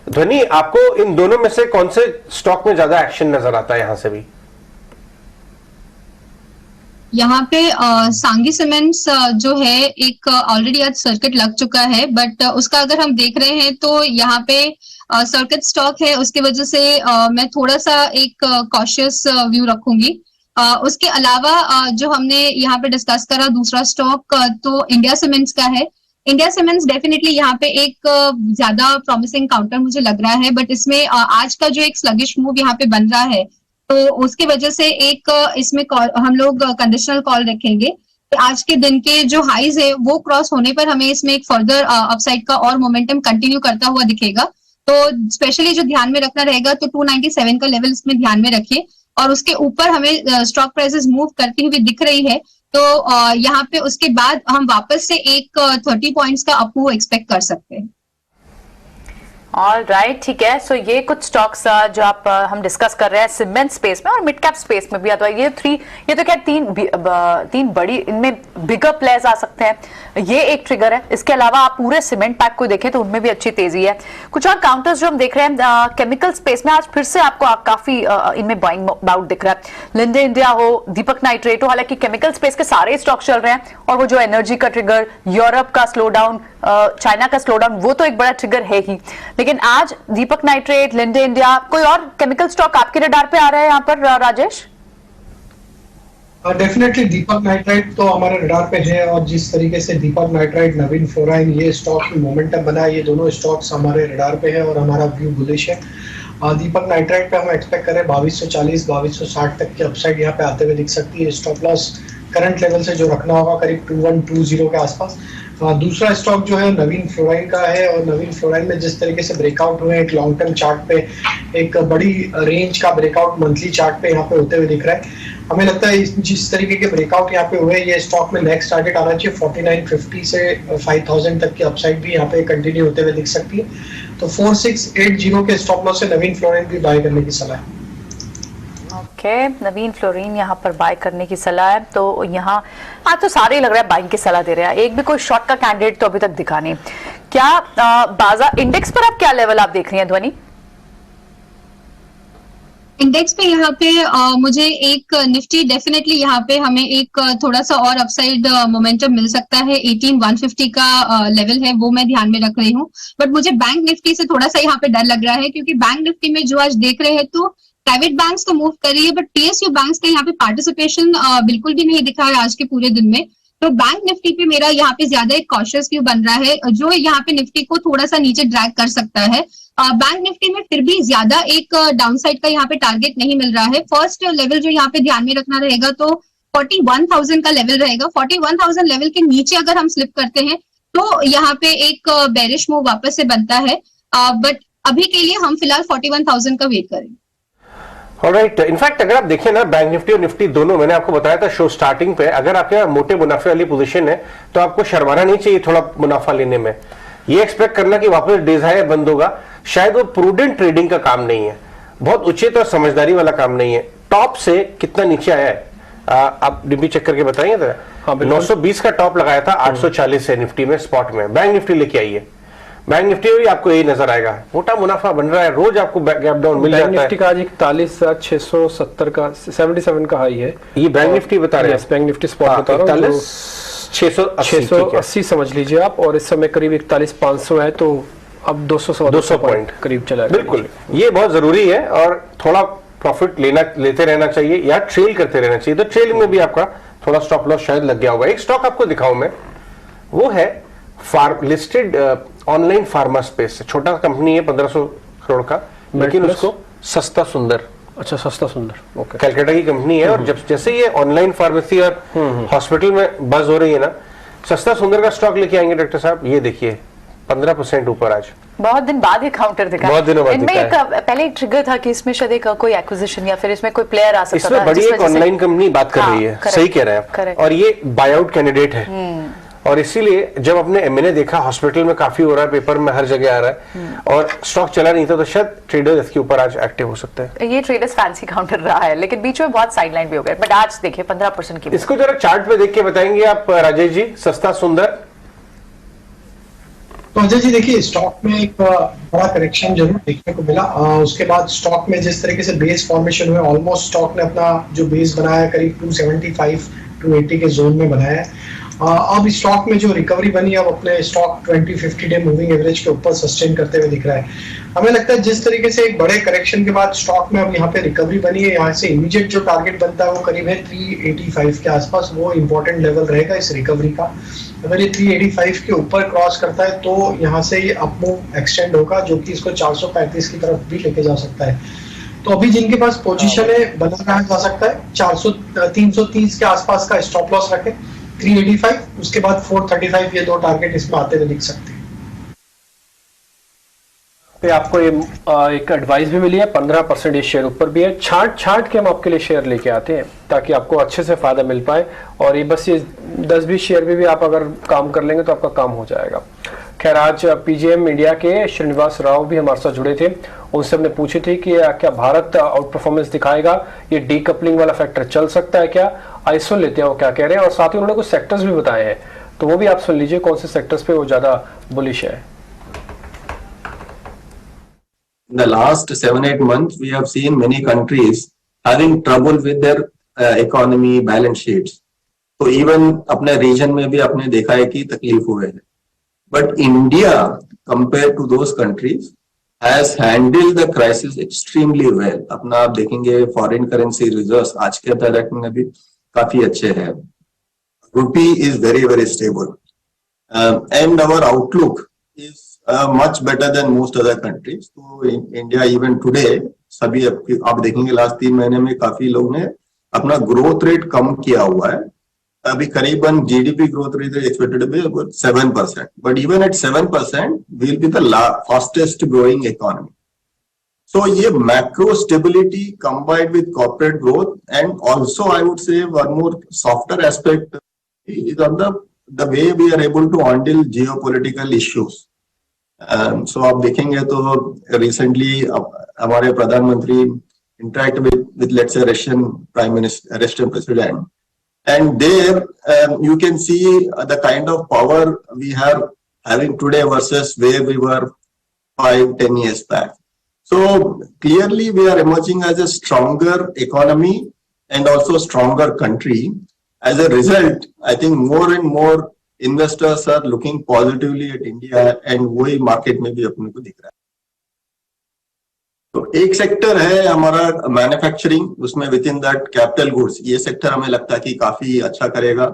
ध्वनि, आपको इन दोनों में से कौन से स्टॉक में ज्यादा एक्शन नजर आता है? यहां से भी यहाँ पे सांगी सीमेंट्स जो है एक ऑलरेडी आज सर्किट लग चुका है, बट उसका अगर हम देख रहे हैं तो यहाँ पे सर्किट स्टॉक है, उसकी वजह से मैं थोड़ा सा एक कॉशियस व्यू रखूंगी। उसके अलावा जो हमने यहाँ पे डिस्कस करा दूसरा स्टॉक तो इंडिया सीमेंट्स का है। इंडिया सीमेंट्स डेफिनेटली यहाँ पे एक ज्यादा प्रॉमिसिंग काउंटर मुझे लग रहा है, बट इसमें आज का जो एक स्लगिश मूव यहाँ पे बन रहा है तो उसकी वजह से एक इसमें हम लोग कंडीशनल कॉल रखेंगे कि आज के दिन के जो हाईज है वो क्रॉस होने पर हमें इसमें एक फर्दर अपसाइड का और मोमेंटम कंटिन्यू करता हुआ दिखेगा। तो स्पेशली जो ध्यान में रखना रहेगा तो 297 का लेवल इसमें ध्यान में रखिए, और उसके ऊपर हमें स्टॉक प्राइसेस मूव करती हुई दिख रही है तो यहाँ पे उसके बाद हम वापस से एक 30 पॉइंट्स का अप मूव एक्सपेक्ट कर सकते हैं। ऑल राइट, ठीक है। सो ये कुछ स्टॉक्स जो आप हम डिस्कस कर रहे हैं सीमेंट स्पेस में और मिड कैप स्पेस में भी आता है। ये तो क्या तीन बड़ी, इनमें बिगर प्लेयर्स आ सकते हैं, ये एक ट्रिगर है। इसके अलावा आप पूरे सीमेंट पैक को देखें तो उनमें भी अच्छी तेजी है। कुछ और काउंटर्स जो हम देख रहे हैं केमिकल स्पेस में, आज फिर से आपको काफी इनमें बाइंग बाउट दिख रहा है। लिंडे इंडिया हो, दीपक नाइट्रेट हो, हालांकि केमिकल स्पेस के सारे स्टॉक चल रहे हैं, और वो जो एनर्जी का ट्रिगर, यूरोप का स्लो डाउन, चाइना का स्लो डाउन, वो तो एक बड़ा ट्रिगर है ही। लेकिन आज दीपक नाइट्रेट, लिंडे इंडिया, कोई और केमिकल स्टॉक आपके रडार पे आ रहा है यहाँ पर राजेश? डेफिनेटली दीपक नाइट्राइट तो हमारे रडार पे है, और जिस तरीके से दीपक नाइट्राइट, नवीन फ्लोराइन, ये स्टॉक की मोमेंटम बना है, ये दोनों स्टॉक्स हमारे रडार पे है और हमारा व्यू बुलिश है। दीपक नाइट्राइट पे हम एक्सपेक्ट करें 2240 2260 तक की अपसाइड यहाँ पे आते हुए दिख सकती है। स्टॉप लॉस करंट लेवल से जो रखना होगा करीब 2120 के आसपास। दूसरा स्टॉक जो है नवीन फ्लोराइन का है, और नवीन फ्लोराइन में जिस तरीके से ब्रेकआउट हुए एक लॉन्ग टर्म चार्ट पे, एक बड़ी रेंज का ब्रेकआउट मंथली चार्ट पे यहाँ पे होते हुए दिख रहा है। हमें लगता है जिस तरीके के ब्रेकआउट यहाँ पे हुए, ये स्टॉक में नेक्स्ट टारगेट आना चाहिए 4950 से 5000 तक की अपसाइड भी यहाँ पे कंटिन्यू होते हुए दिख सकती है। तो 4680 के स्टॉप लॉस से नवीन फ्लोराइन भी बाय करने की सलाह है। ओके, नवीन फ्लोरीन यहाँ पर बाय करने की सलाह है। तो यहाँ आज तो सारे लग रहा है बाइंग की सलाह दे रहे हैं, एक भी कोई शॉर्ट का कैंडिडेट तो अभी तक दिखा नहीं। क्या बाजार इंडेक्स पर आप क्या लेवल आप देख रही हैं ध्वनि? इंडेक्स पे यहाँ पे मुझे एक निफ्टी डेफिनेटली यहाँ पे हमें एक थोड़ा सा और अपसाइड मोमेंटम मिल सकता है। 18150 का लेवल है, वो मैं ध्यान में रख रही हूँ। बट मुझे बैंक निफ्टी से थोड़ा सा यहाँ पे डर लग रहा है, क्योंकि बैंक निफ्टी में जो आज देख रहे हैं तो प्राइवेट बैंक्स तो मूव कर रही है, बट पीएसयू बैंक्स का यहाँ पे पार्टिसिपेशन बिल्कुल भी नहीं दिखा है आज के पूरे दिन में। तो बैंक निफ्टी पे मेरा यहाँ पे ज्यादा एक कॉशियस व्यू बन रहा है, जो यहाँ पे निफ्टी को थोड़ा सा नीचे ड्रैग कर सकता है। बैंक निफ्टी में फिर भी ज्यादा एक डाउनसाइड का यहाँ पे टारगेट नहीं मिल रहा है। फर्स्ट लेवल जो यहाँ पे ध्यान में रखना रहेगा तो 41,000 का लेवल रहेगा। 41,000 लेवल के नीचे अगर हम स्लिप करते हैं तो यहाँ पे एक बेरिश मूव वापस से बनता है, बट अभी के लिए हम फिलहाल 41,000 का वेट करेंगे। ऑलराइट, इनफैक्ट अगर आप देखें ना, बैंक निफ्टी और निफ्टी दोनों, मैंने आपको बताया था शो स्टार्टिंग पे, अगर आपके मोटे मुनाफे वाली पोजीशन है तो आपको शर्माना नहीं चाहिए थोड़ा मुनाफा लेने में। ये एक्सपेक्ट करना कि वापस डिजायर बंद होगा, शायद वो प्रूडेंट ट्रेडिंग का काम नहीं है, बहुत उचित और समझदारी वाला काम नहीं है। टॉप से कितना नीचे आया है आप डिब्बी चेक करके बताएंगे तो? हाँ, 920 का टॉप लगाया था, 840 है निफ्टी में स्पॉट में। बैंक निफ्टी लेके आइए, बैंक निफ्टी में भी आपको यही नजर आएगा, मोटा मुनाफा बन रहा है, रोज आपको गैप डाउन मिल जाता है। निफ्टी का आज 41,670 का 77 का हाई है, ये बैंक निफ्टी बता रहे हैं, बैंक निफ्टी स्पॉट बता रहा हूं, 680 समझ लीजिए आप, और इस समय करीब 41,500 है, तो अब 200 पॉइंट करीब चला। बिल्कुल, ये बहुत जरूरी है और थोड़ा प्रॉफिट लेते रहना चाहिए या ट्रेल करते रहना चाहिए। तो ट्रेलिंग में भी आपका थोड़ा स्टॉप लॉस शायद लग गया होगा। एक स्टॉक आपको दिखाऊं मैं, वो है लिस्टेड ऑनलाइन फार्मा स्पेस, छोटा कंपनी है 1500 करोड़ का, लेकिन उसको सस्ता सुंदर, अच्छा सस्ता सुंदर, ओके, कलकत्ता की कंपनी है। और जब जैसे ये ऑनलाइन फार्मेसी और हॉस्पिटल में बज हो रही है ना, सस्ता सुंदर का स्टॉक लेके आएंगे डॉक्टर साहब, ये देखिए 15% ऊपर आज, बहुत दिन बाद ही काउंटर दिखा, बहुत दिनों बाद इनमें एक पहले एक ट्रिगर था कि इसमें शायद एक कोई एक्विजिशन या फिर इसमें कोई प्लेयर आ सकता था। इसमें बड़ी एक ऑनलाइन कंपनी बात कर रही है, सही कह रहे हैं आप, और ये बायआउट कैंडिडेट है। और इसीलिए जब अपने मैंने देखा हॉस्पिटल में काफी हो रहा है, पेपर में हर जगह आ रहा है, और स्टॉक चला नहीं था, तो शायद ट्रेडर्स इसके ऊपर आज एक्टिव हो सकते हैं। ये ट्रेडर्स फैंसी काउंटर रहा है, लेकिन बीच में बहुत साइडलाइन भी हो गए, बट आज देखिए 15% की। इसको जरा चार्ट पे देख के बताएंगे आप राजेश जी, सस्ता सुंदर। तो अजय जी देखिए, स्टॉक में एक बड़ा करेक्शन जरूर देखने को मिला। उसके बाद स्टॉक में जिस तरीके से बेस फॉर्मेशन हुए, ऑलमोस्ट स्टॉक ने अपना जो बेस बनाया करीब 275 280 के जोन में बनाया है। अब स्टॉक में जो रिकवरी बनी, अब अपने स्टॉक 20-50 डे मूविंग एवरेज के ऊपर सस्टेन करते हुए दिख रहा है। हमें लगता है जिस तरीके से एक बड़े करेक्शन के बाद स्टॉक में अब यहाँ पे रिकवरी बनी है, यहाँ से इमीडिएट जो टारगेट बनता है वो करीब है 385 के आसपास, वो इंपॉर्टेंट लेवल रहेगा इस रिकवरी का। अगर ये 385 के ऊपर क्रॉस करता है तो यहाँ से ये अप मूव एक्सटेंड होगा, जो कि इसको 435 की तरफ भी लेके जा सकता है। तो अभी जिनके पास पोजीशन है बनाया जा सकता है 330 के आसपास का स्टॉप लॉस रखें, 385, उसके बाद 435, ये दो टारगेट इसमें आते हुए दिख सकते हैं। पे आपको ये एक एडवाइस भी मिली है, 15% ये शेयर ऊपर भी है। छांट के हम आपके लिए शेयर लेके आते हैं ताकि आपको अच्छे से फायदा मिल पाए, और ये बस ये 10-20 शेयर में भी आप अगर काम कर लेंगे तो आपका काम हो जाएगा। खैर, आज पीजीएम इंडिया के श्रीनिवास राव भी हमारे साथ जुड़े थे, उनसे हमने पूछी थी कि क्या भारत आउट परफॉर्मेंस दिखाएगा, ये डीकपलिंग वाला फैक्टर चल सकता है क्या, आइए सुन लेते हैं वो क्या कह रहे हैं, और साथ ही उन्होंने कुछ सेक्टर्स भी बताए हैं, तो वो भी आप सुन लीजिए कौन से सेक्टर्स पे वो ज्यादा बुलिश है। In the last 7-8 months, we have seen many countries having trouble with their economy balance sheets. तो even अपने region में भी आपने देखा है कि तकलीफ हुए हैं. But India, compared to those countries, has handled the crisis extremely well. अपना आप देखेंगे foreign currency reserves आज के तारीख में भी काफी अच्छे हैं. Rupee is very, very stable. And our outlook is much better than most other countries. So in India even today, सभी आप देखेंगे लास्ट 3 महीने में काफी लोग ने अपना ग्रोथ रेट कम किया हुआ है. अभी करीबन GDP growth rate expected to be about 7%. But even at 7%, we'll be the fastest growing economy. So ये macro stability combined with corporate growth, and also I would say one more softer aspect is on the way we are able to handle geopolitical issues. So आप देखेंगे तो recently हमारे प्रधानमंत्री interact with let's say Russian president, and there you can see the kind of power we are having today versus where we were 5-10 years back. So clearly we are emerging as a stronger economy and also stronger country. As a result, I think more and more investors are looking positively at India, and वही मार्केट में भी अपने को दिख रहा है. तो एक सेक्टर है हमारा मैन्युफैक्चरिंग, उसमें with in that capital goods, ये सेक्टर हमें लगता है कि काफी अच्छा करेगा.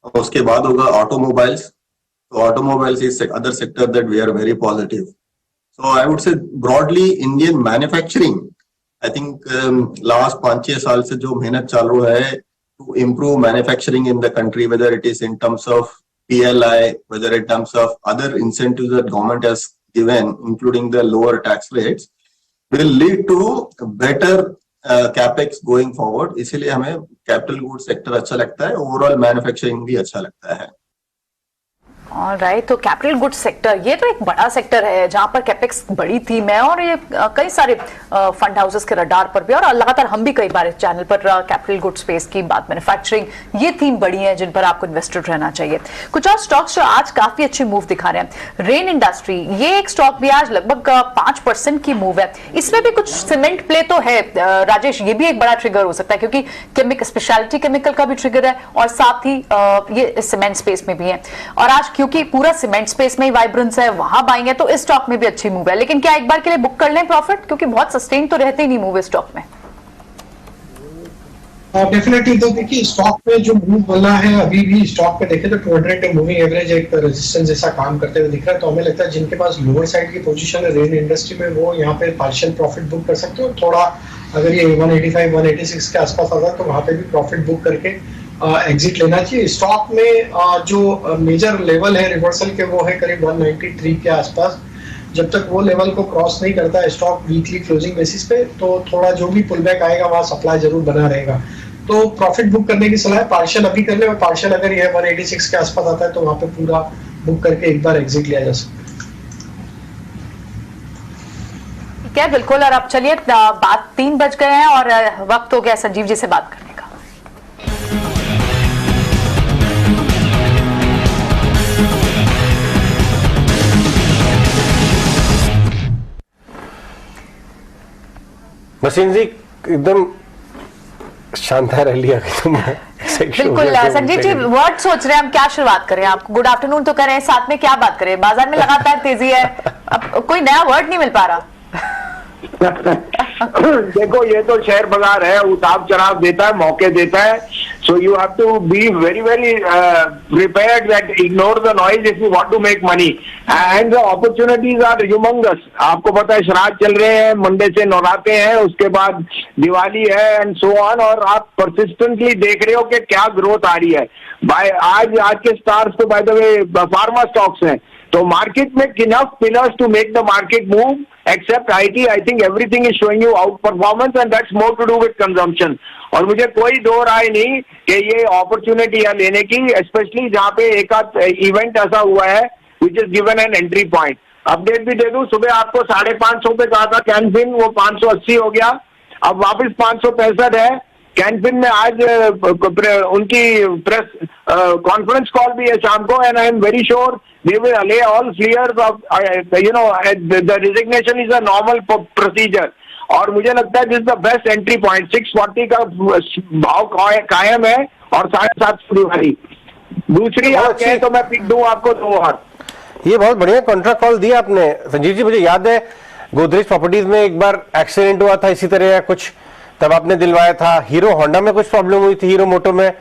और उसके बाद होगा ऑटोमोबाइल्स. तो automobiles is other sector that we are very positive. So I would say broadly Indian manufacturing, I think last 5-6 साल से जो मेहनत चालू है to improve manufacturing in the country, whether it is in terms of PLI, whether in terms of other incentives that government has given, including the lower tax rates, will lead to better capex going forward. इसीलिए हमें capital goods sector अच्छा लगता है, overall manufacturing भी अच्छा लगता है. राइट, तो कैपिटल गुड्स सेक्टर ये तो एक बड़ा सेक्टर है जहां पर कैपेक्स बड़ी थीम है, और ये कई सारे फंड हाउसेस के रडार पर भी, और लगातार हम भी कई बार इस चैनल पर कैपिटल गुड्स स्पेस की बात, मैन्युफैक्चरिंग, ये थीम बड़ी है जिन पर आपको इन्वेस्टेड रहना चाहिए. कुछ और स्टॉक्स जो आज काफी अच्छे मूव दिखा रहे हैं, रेन इंडस्ट्री, ये एक स्टॉक भी आज लगभग 5% की मूव है. इसमें भी कुछ सीमेंट प्ले तो है राजेश, ये भी एक बड़ा ट्रिगर हो सकता है क्योंकि स्पेशलिटी केमिकल का भी ट्रिगर है और साथ ही ये सीमेंट स्पेस में भी है. और आज क्योंकि पूरा सीमेंट स्पेस में ही वाइब्रेंस है, वहां बाइंग है, तो इस स्टॉक में भी अच्छी मूव है. लेकिन क्या एक बार के लिए बुक कर लें प्रॉफिट, क्योंकि बहुत सस्टेन तो रहते ही नहीं मूव इस स्टॉक में? डेफिनेटली. तो देखिए स्टॉक में जो मूव बना है, अभी भी स्टॉक पे देखें तो 200 मूविंग एवरेज एक रेजिस्टेंस जैसा काम करते हुए दिख रहा है. तो हमें लगता है जिनके पास लोअर साइड की पोजीशन है रेन इंडस्ट्री में, वो यहाँ पे पार्शियल प्रॉफिट बुक कर सकते हो. थोड़ा अगर ये 185-186 के आसपास आता है तो वहां पे भी प्रॉफिट बुक करके एग्जिट लेना चाहिए. स्टॉक में जो मेजर लेवल है रिवर्सल के, वो है करीब 193 के आसपास. जब तक वो लेवल को क्रॉस नहीं करता है स्टॉक वीकली क्लोजिंग बेसिस पे, तो थोड़ा जो भी पुल बैक आएगा वहां सप्लाई जरूर बना रहेगा. तो प्रॉफिट बुक करने की सलाह है. पार्शियल अभी कर ले, और पार्शियल अगर ये 186 के आसपास आता है तो वहां पे पूरा बुक करके एक बार एग्जिट लिया जा सकता है. ठीक है, बिल्कुल. और अब चलिए, बात 3 बज गए हैं और वक्त हो गया संजीव जी से बात करने का. नसीम जी एकदम शानदार रैली आ गई तुम. बिल्कुल संजीव जी, वर्ड सोच रहे हैं हम क्या शुरुआत करें. आप गुड आफ्टरनून तो करें, साथ में क्या बात करें? बाजार में लगातार तेजी है, अब कोई नया वर्ड नहीं मिल पा रहा. देखो ये तो शेयर बाजार है, उतार चढ़ाव देता है, मौके देता है. So you have to be very very prepared that ignore the noise if you want to make money, and the opportunities are humongous. आपको पता है श्राद्ध चल रहे हैं, मंडे से नवरात्रे हैं, उसके बाद दिवाली है एंड सो ऑन, और आप परसिस्टेंटली देख रहे हो कि क्या ग्रोथ आ रही है. आज के स्टार्स तो by the way pharma stocks हैं. तो मार्केट में enough pillars to make the market move. Except IT, I think everything is showing you outperformance, and that's more to do with consumption. और मुझे कोई दो राय नहीं कि ये अपॉर्चुनिटी है लेने की, स्पेशली जहाँ पे एक आध इवेंट ऐसा हुआ है which is given an entry point. Update भी दे दूं, सुबह आपको 550 पे कहा था कैनफिन, वो 580 हो गया, अब वापस 565 है. कैनफिन में आज उनकी प्रेस कॉन्फ्रेंस कॉल भी है शाम को, and I am very sure they will allay all fears of the resignation is a normal procedure. और मुझे लगता है this is the best entry point. 640 का भाव कायम है और 750 दिवाली. दूसरी आप कहें तो मैं पिक दूं आपको 2 और. ये बहुत बढ़िया कॉन्ट्रैक्ट कॉल दिया आपने संजीव जी. मुझे याद है गोदरेज प्रॉपर्टीज में एक बार एक्सीडेंट हुआ था इसी तरह, कुछ तब आपने दिलवाया था। हीरो होंडा में कुछ प्रॉब्लम हुई थी, हीरो मोटो में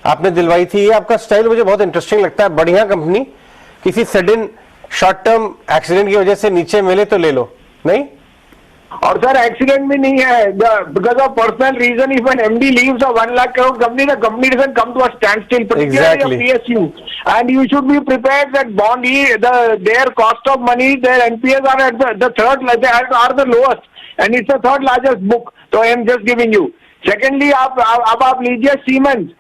आपने दिलवाई थी। ये आपका स्टाइल मुझे बहुत इंटरेस्टिंग लगता है। बढ़िया कंपनी किसी सडन शॉर्ट टर्म एक्सीडेंट की वजह से नीचे मिले तो ले लो, नहीं? और सर एक्सीडेंट भी नहीं है, because of personal reason if an MD leaves a 1 lakh crore company, the company doesn't come to a standstill, particularly PSU, and you should be prepared that bond their cost of money, their NPAs are at the third, they are the lowest, and it's the third largest book. So I am just giving you. Secondly, आप लीजिए Siemens,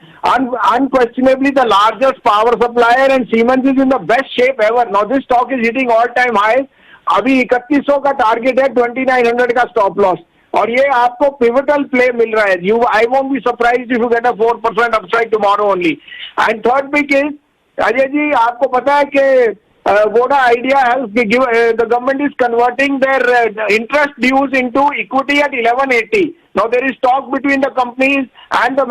unquestionably the largest power supplier, and Siemens is in the best shape ever. Now this stock is hitting all time highs. अभी 3100 का टारगेट है, 2900 का स्टॉप लॉस, और ये आपको पिवटल प्ले मिल रहा है। I won't be surprised if you get a 4% upside tomorrow only. And third big is, Ajay ji आपको पता है कि Voda Idea has the government is converting their interest dues into equity at 1180. Now there is talk between the companies and the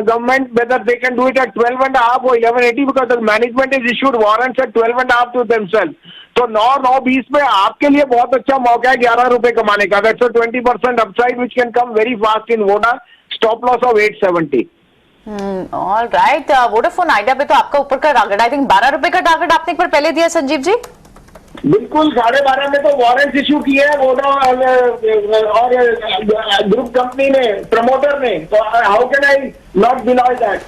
government whether they can do it at 12.5 or 1180, because the management has issued warrants at 12.5 to themselves. तो 9-20 में आपके लिए बहुत अच्छा मौका है 11 रुपए कमाने का। That's a 20% upside which can come very fast in Voda. Stop loss of 870. All right. Vodafone idea पे तो आपका ऊपर का टारगेट, आई थिंक 12 रुपए का टारगेट आपने एक बार पहले दिया संजीव जी। बिल्कुल 12.5 में तो वारंट इशू किया है वोडा और ग्रुप कंपनी ने, प्रमोटर ने, तो how can I not believe that.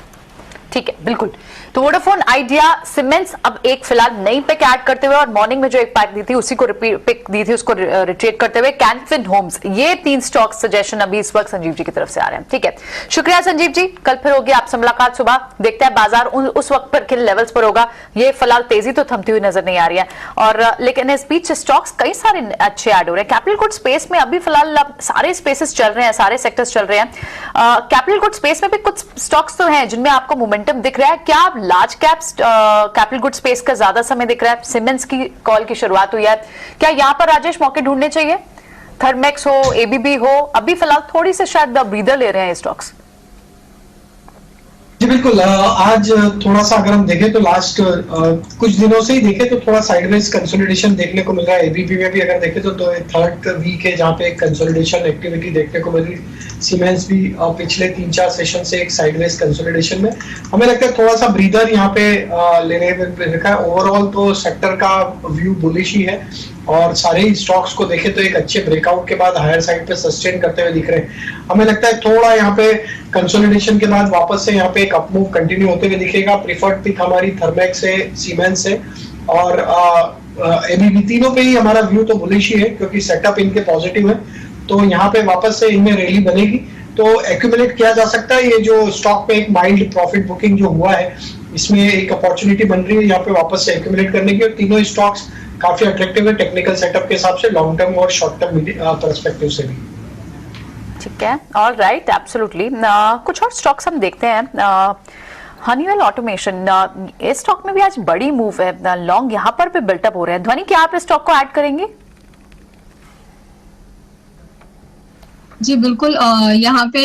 ठीक है, बिल्कुल। तो वोडाफोन आइडिया, सीमेंस अब एक फिलहाल नई पिक ऐड करते हुए, और मॉर्निंग में जो एक पैक दी थी उसी को पिक दी थी उसको रिट्रेट करते हुए, कैनफिन होम्स, ये 3 स्टॉक सजेशन अभी इस वक्त संजीव जी की तरफ से आ रहे हैं। ठीक है, शुक्रिया संजीव जी। कल फिर होगी आपसे मुलाकात सुबह, देखते हैं बाजार उस वक्त पर किन लेवल्स पर होगा। ये फिलहाल तेजी तो थमती हुई नजर नहीं आ रही है, और लेकिन इस बीच स्टॉक्स कई सारे अच्छे ऐड हो रहे हैं। कैपिटल गुड स्पेस में अभी फिलहाल सारे स्पेसेस चल रहे हैं, सारे सेक्टर्स चल रहे हैं। कैपिटल गुड स्पेस में भी कुछ स्टॉक्स तो हैं जिनमें आपको मोमेंटम दिख रहा है। क्या आप large caps capital good space का ज्यादा समय दिख रहा है? सीमेंस की कॉल की शुरुआत हुई है, क्या यहां पर राजेश मौके ढूंढने चाहिए? थर्मेक्स हो, एबीबी हो, अभी फिलहाल थोड़ी से शायद ब्रीदर ले रहे हैं स्टॉक्स। जी बिल्कुल। आज थोड़ा सा अगर हम देखें तो लास्ट कुछ दिनों से ही देखें तो थोड़ा साइडवेज कंसोलिडेशन देखने को मिल रहा है। एबीबी में भी अगर देखें तो थर्ड वीक है जहां पे एक कंसोलिडेशन एक्टिविटी देखने को मिल रही है। सीमेंस भी पिछले 3-4 सेशन से एक साइडवेज कंसोलिडेशन में, हमें लगता है थोड़ा सा ब्रीदर यहाँ पे लेने में रखा है। ओवरऑल तो सेक्टर का व्यू बुलिश ही है, और सारे ही स्टॉक्स को देखें तो एक अच्छे ब्रेकआउट के बाद हायर साइड पे सस्टेन करते हुए दिख रहे हैं। हमें लगता है थोड़ा यहाँ पे कंसोलिडेशन के बाद वापस से यहाँ पे एक अपमूव कंटिन्यू होते हुए दिखेगा। प्रीफर्ड पिक हमारी थर्मेक्स है, सीमेंस है और एबीबी, तीनों पे ही हमारा व्यू तो बुलिश ही है क्योंकि सेटअप इनके पॉजिटिव है। तो यहाँ पे वापस से इनमें रैली बनेगी तो एक्यूमुलेट किया जा सकता है। ये जो स्टॉक पे एक माइल्ड प्रॉफिट बुकिंग जो हुआ है, इसमें एक अपॉर्चुनिटी बन रही है यहाँ पे वापस से एक्यूमुलेट करने की, और तीनों स्टॉक्स काफी अट्रैक्टिव है टेक्निकल सेटअप के हिसाब से, लॉन्ग टर्म और शॉर्ट टर्म पर्सपेक्टिव से भी। ठीक है, ऑल राइट, एब्सोल्युटली। कुछ और स्टॉक्स हम देखते हैं। हनीवेल ऑटोमेशन, इस स्टॉक में भी आज बड़ी मूव है, लॉन्ग यहाँ पर भी बिल्टअप हो रहे हैं। ध्वनि, क्या आप इस स्टॉक को ऐड करेंगे? जी बिल्कुल। यहाँ पे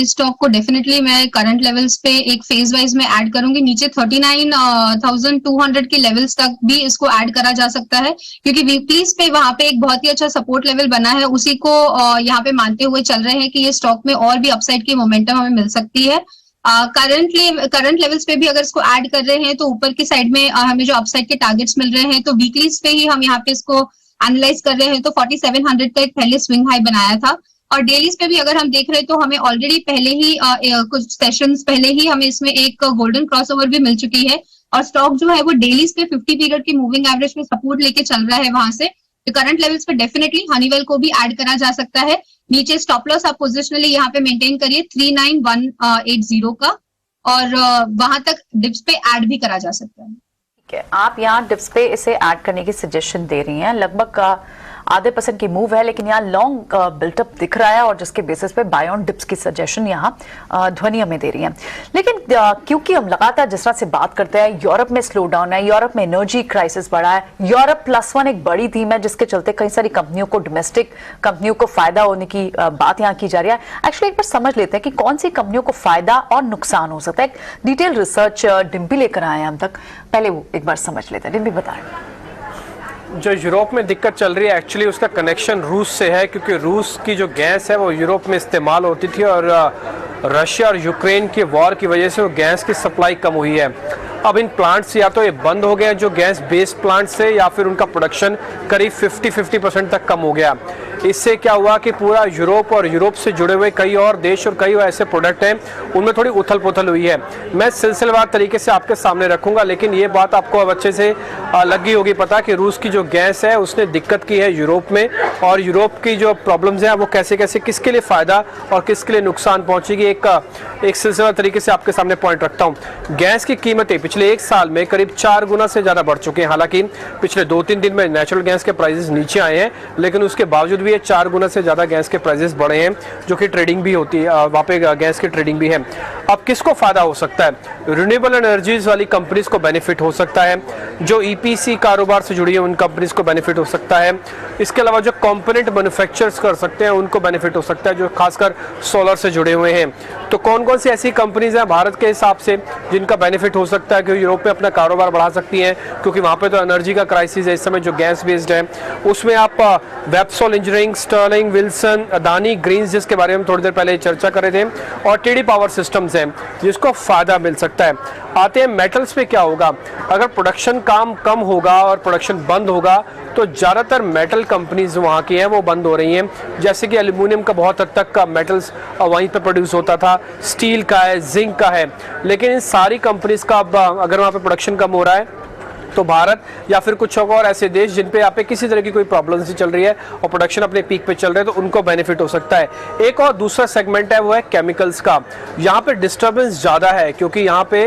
इस स्टॉक को डेफिनेटली मैं करंट लेवल्स पे एक फेज वाइज में ऐड करूंगी। नीचे 39,200 के लेवल्स तक भी इसको ऐड करा जा सकता है, क्योंकि वीकलीज पे वहां पे एक बहुत ही अच्छा सपोर्ट लेवल बना है, उसी को यहाँ पे मानते हुए चल रहे हैं कि ये स्टॉक में और भी अपसाइड की मोमेंटम हमें मिल सकती है। करंट लेवल्स पे भी अगर इसको ऐड कर रहे हैं तो ऊपर की साइड में हमें जो अपसाइड के टारगेट्स मिल रहे हैं, तो वीकलीज पे ही हम यहाँ पे इसको एनालाइज कर रहे हैं तो 4700 का एक पहले स्विंग हाई बनाया था। और डेलीज पे भी अगर हम देख रहे हैं तो हमें ऑलरेडी पहले ही कुछ सेशंस पहले ही हमें इसमें एक गोल्डन क्रॉसओवर भी मिल चुकी है, और स्टॉक जो है वो डेलीज पे 50 पीरियड की मूविंग एवरेज में सपोर्ट लेके चल रहा है वहां से। तो करंट लेवल्स पे डेफिनेटली हनीवेल को भी ऐड करा जा सकता है। नीचे स्टॉप लॉस आप पोजिशनली यहाँ पे मेंटेन करिए 39,180 का, और वहां तक डिप्स पे ऐड भी करा जा सकता है। ठीक है, आप यहाँ डिप्स पे इसे ऐड करने की सजेशन दे रही हैं। लगभग आधे % की मूव है, लेकिन यहाँ लॉन्ग बिल्टअप दिख रहा है, और जिसके बेसिस पे बाय ऑन डिप्स की सजेशन यहाँ ध्वनि हमें दे रही है। लेकिन क्योंकि हम लगातार जिस तरह से बात करते हैं, यूरोप में स्लो डाउन है, यूरोप में एनर्जी क्राइसिस बढ़ा है, यूरोप +1 एक बड़ी थीम है जिसके चलते कई सारी कंपनियों को, डोमेस्टिक कंपनियों को फायदा होने की बात यहाँ की जा रही है। एक्चुअली एक बार समझ लेते हैं कि कौन सी कंपनियों को फायदा और नुकसान हो सकता है। डिटेल रिसर्च डिम्पी लेकर आए हैं हम तक, पहले वो एक बार समझ लेते हैं। डिम्पी बताएं। जो यूरोप में दिक्कत चल रही है एक्चुअली उसका कनेक्शन रूस से है, क्योंकि रूस की जो गैस है वो यूरोप में इस्तेमाल होती थी और रशिया और यूक्रेन के वॉर की वजह से वो गैस की सप्लाई कम हुई है। अब इन प्लांट्स या तो ये बंद हो गए जो गैस बेस्ड प्लांट्स से, या फिर उनका प्रोडक्शन करीब 50% तक कम हो गया। इससे क्या हुआ कि पूरा यूरोप और यूरोप से जुड़े हुए कई और देश और कई ऐसे प्रोडक्ट हैं उनमें थोड़ी उथल पुथल हुई है। मैं सिलसिलेवार तरीके से आपके सामने रखूंगा, लेकिन ये बात आपको अब अच्छे से लगी होगी पता कि रूस की जो गैस है उसने दिक्कत की है यूरोप में, और यूरोप की जो प्रॉब्लम्स हैं वो कैसे कैसे किसके लिए फायदा और किसके लिए नुकसान पहुंचेगी, एक सिलसिलेवार तरीके से आपके सामने पॉइंट रखता हूं। गैस की कीमतें पिछले 1 साल में करीब 4 गुना से ज्यादा बढ़ चुके हैं। हालांकि पिछले 2-3 दिन में नेचुरल गैस के प्राइसेस नीचे आए हैं, लेकिन उसके बावजूद भी ये 4 गुना से ज्यादा गैस के प्राइसेस बढ़े हैं, जो कि ट्रेडिंग भी होती है, वहाँ पे गैस की ट्रेडिंग भी है। अब किसको फायदा हो सकता है? रिन्यूएबल एनर्जीज वाली कंपनीज को बेनिफिट हो सकता है, जो ईपीसी कारोबार से जुड़ी है उन कंपनीज को बेनिफिट हो सकता है। इसके अलावा जो कंपोनेंट मैन्युफैक्चरर्स कर सकते हैं उनको बेनिफिट हो सकता है, जो खासकर सोलर से जुड़े हुए हैं। तो कौन कौन सी ऐसी कंपनीज हैं भारत के हिसाब से जिनका बेनिफिट हो सकता है कि यूरोप में अपना कारोबार बढ़ा सकती हैं, क्योंकि वहाँ पे तो एनर्जी का क्राइसिस है इस समय जो गैस बेस्ड है। उसमें आप वेबसोल इंजीनियरिंग, स्टर्लिंग, विल्सन, अदानी ग्रीन्स जिसके बारे में थोड़ी देर पहले चर्चा कर रहे थे, और टीडी पावर सिस्टम्स हैं जिसको फायदा मिल सकता है। आते हैं मेटल्स पे क्या होगा। अगर प्रोडक्शन काम कम होगा और प्रोडक्शन बंद होगा तो ज़्यादातर मेटल कंपनीज वहाँ की हैं वो बंद हो रही हैं, जैसे कि एल्यूमिनियम का बहुत हद तक का मेटल्स वहीं पर प्रोड्यूस होता था, स्टील का है, जिंक का है। लेकिन इन सारी कंपनीज का अब अगर वहाँ पे प्रोडक्शन कम हो रहा है तो भारत या फिर कुछ और ऐसे देश जिन पे यहाँ पे किसी तरह की कोई प्रॉब्लम नहीं चल रही है और प्रोडक्शन अपने पीक पे चल रहे हैं, तो उनको बेनिफिट हो सकता है। एक और दूसरा सेगमेंट है वो है केमिकल्स का। यहाँ पे डिस्टर्बेंस ज़्यादा है, क्योंकि यहाँ पे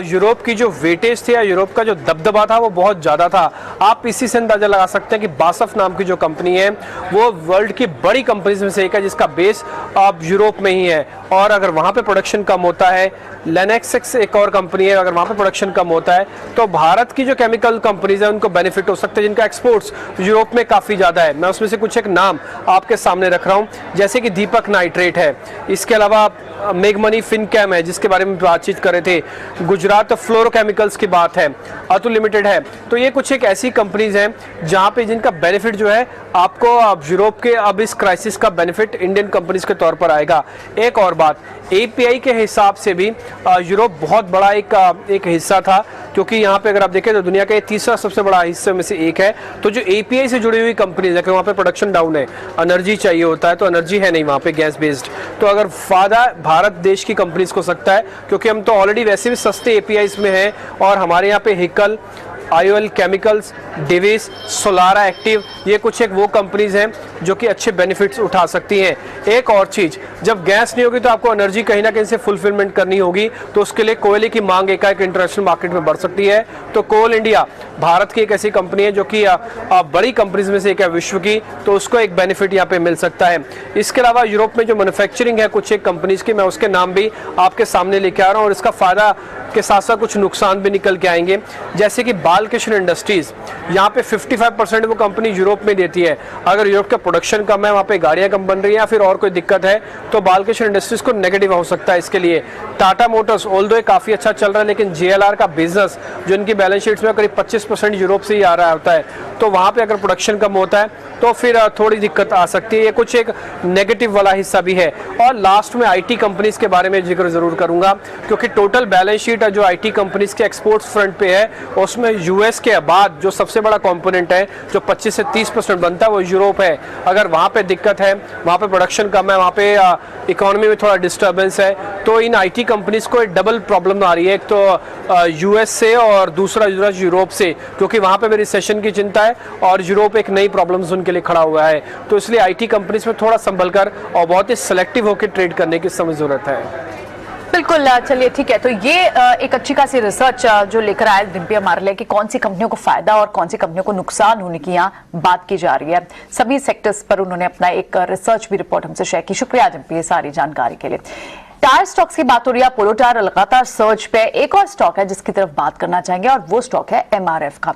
यूरोप की जो वेटेज थी या यूरोप का जो दबदबा था वो बहुत ज़्यादा था। आप इसी से अंदाजा लगा सकते हैं कि बासफ नाम की जो कंपनी है वो वर्ल्ड की बड़ी कंपनीज में से एक है जिसका बेस अब यूरोप में ही है, और अगर वहाँ पे प्रोडक्शन कम होता है, लेनेक्सेक्स एक और कंपनी है, अगर वहाँ पे प्रोडक्शन कम होता है तो भारत की जो केमिकल कंपनीज है उनको बेनिफिट हो सकते हैं जिनका एक्सपोर्ट्स यूरोप में काफ़ी ज़्यादा है। मैं उसमें से कुछ एक नाम आपके सामने रख रहा हूँ, जैसे कि दीपक नाइट्रेट है, इसके अलावा मेगमनी फिनकैम है जिसके बारे में बातचीत कर रहे थे, गुजरात फ्लोरोकेमिकल्स की बात है, अतुल लिमिटेड है। तो ये कुछ एक ऐसी कंपनीज हैं जहाँ पे जिनका बेनिफिट जो है आपको अब यूरोप के अब इस क्राइसिस का बेनिफिट इंडियन कंपनीज के तौर पर आएगा। एक और बात, एपीआई के हिसाब से भी यूरोप बहुत बड़ा एक हिस्सा था, क्योंकि यहाँ पे अगर आप देखें तो दुनिया का ये तीसरा सबसे बड़ा हिस्से में से एक है। तो जो एपीआई से जुड़ी हुई कंपनीज है कि वहाँ पे प्रोडक्शन डाउन है, एनर्जी चाहिए होता है, तो एनर्जी है नहीं वहाँ पे गैस बेस्ड, तो अगर फायदा भारत देश की कंपनीज को सकता है, क्योंकि हम तो ऑलरेडी वैसे भी सस्ते एपीआईज में हैं और हमारे यहाँ पे Hikal, IOL chemicals, Divi's, Solara active, ये कुछ एक वो कंपनीज हैं जो कि अच्छे बेनिफिट्स उठा सकती हैं। एक और चीज, जब गैस नहीं होगी तो आपको एनर्जी कहीं ना कहीं से फुलफिलमेंट करनी होगी, तो उसके लिए कोयले की मांग एकाएक इंटरनेशनल मार्केट में बढ़ सकती है। तो कोल इंडिया भारत की एक ऐसी कंपनी है जो कि बड़ी कंपनीज में से एक है विश्व की, तो उसको एक बेनिफिट यहाँ पे मिल सकता है। इसके अलावा यूरोप में जो मैन्युफैक्चरिंग है कुछ एक कंपनीज की, मैं उसके नाम भी आपके सामने लेके आ रहा हूँ, और इसका फायदा के साथ साथ कुछ नुकसान भी निकल के आएंगे। जैसे कि बालकृष्ण इंडस्ट्रीज, यहाँ पे 55% वो कंपनी यूरोप में देती है। अगर यूरोप का प्रोडक्शन कम है, वहाँ पे गाड़ियाँ कम बन रही हैं या फिर और कोई दिक्कत है, तो बालकृष्ण इंडस्ट्रीज को नेगेटिव हो सकता है। इसके लिए टाटा मोटर्स ऑल्दो काफ़ी अच्छा चल रहा है, लेकिन जेएलआर का बिजनेस जो इनकी बैलेंस शीट्स में करीब 25% यूरोप से ही आ रहा होता है, तो वहाँ पे अगर प्रोडक्शन कम होता है तो फिर थोड़ी दिक्कत आ सकती है। ये कुछ एक नेगेटिव वाला हिस्सा भी है। और लास्ट में आईटी कंपनीज के बारे में जिक्र जरूर करूंगा, क्योंकि टोटल बैलेंस शीट जो आईटी कंपनीज के एक्सपोर्ट्स फ्रंट पे है उसमें यूएस के बाद जो सबसे बड़ा कंपोनेंट है जो 25 से 30% बनता है वो यूरोप है। अगर वहाँ पे दिक्कत है, वहाँ पे प्रोडक्शन कम है, वहाँ पे इकोनॉमी में थोड़ा डिस्टर्बेंस है, तो इन आईटी कंपनीज को एक डबल प्रॉब्लम आ रही है, एक तो यूएस से और दूसरा यूरोप से, क्योंकि वहाँ पे भी रिसेशन की चिंता है और यूरोप एक नई प्रॉब्लम्स उनके लिए खड़ा हुआ है। तो इसलिए आईटी कंपनीज में थोड़ा संभल कर और बहुत ही सिलेक्टिव होकर ट्रेड करने की समय जरूरत है। बिल्कुल, चलिए ठीक है। तो ये एक अच्छी खासी रिसर्च जो लेकर आया दिव्या मारले कि कौन सी कंपनियों को फायदा और कौन सी कंपनियों को नुकसान होने की यहाँ बात की जा रही है। सभी सेक्टर्स पर उन्होंने अपना एक रिसर्च भी रिपोर्ट हमसे शेयर की। शुक्रिया जम्पी ये सारी जानकारी के लिए। टायर स्टॉक्स की बात हो रही है, अपोलो टायर लगातार सर्च पे। एक और स्टॉक है जिसकी तरफ बात करना चाहेंगे और वो स्टॉक है एमआरएफ का।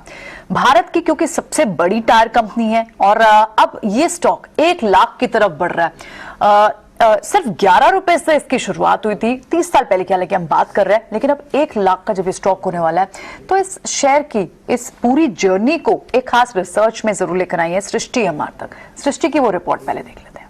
भारत की क्योंकि सबसे बड़ी टायर कंपनी है और अब ये स्टॉक 1 लाख की तरफ बढ़ रहा है। सिर्फ 11 रुपए से इसकी शुरुआत हुई थी 30 साल पहले की, हालांकि हम बात कर रहे हैं, लेकिन अब 1 लाख का जब स्टॉक होने वाला है तो इस शेयर की इस पूरी जर्नी को एक खास रिसर्च में जरूर लेकर आई है सृष्टि एमआर तक। सृष्टि की वो रिपोर्ट पहले देख लेते हैं।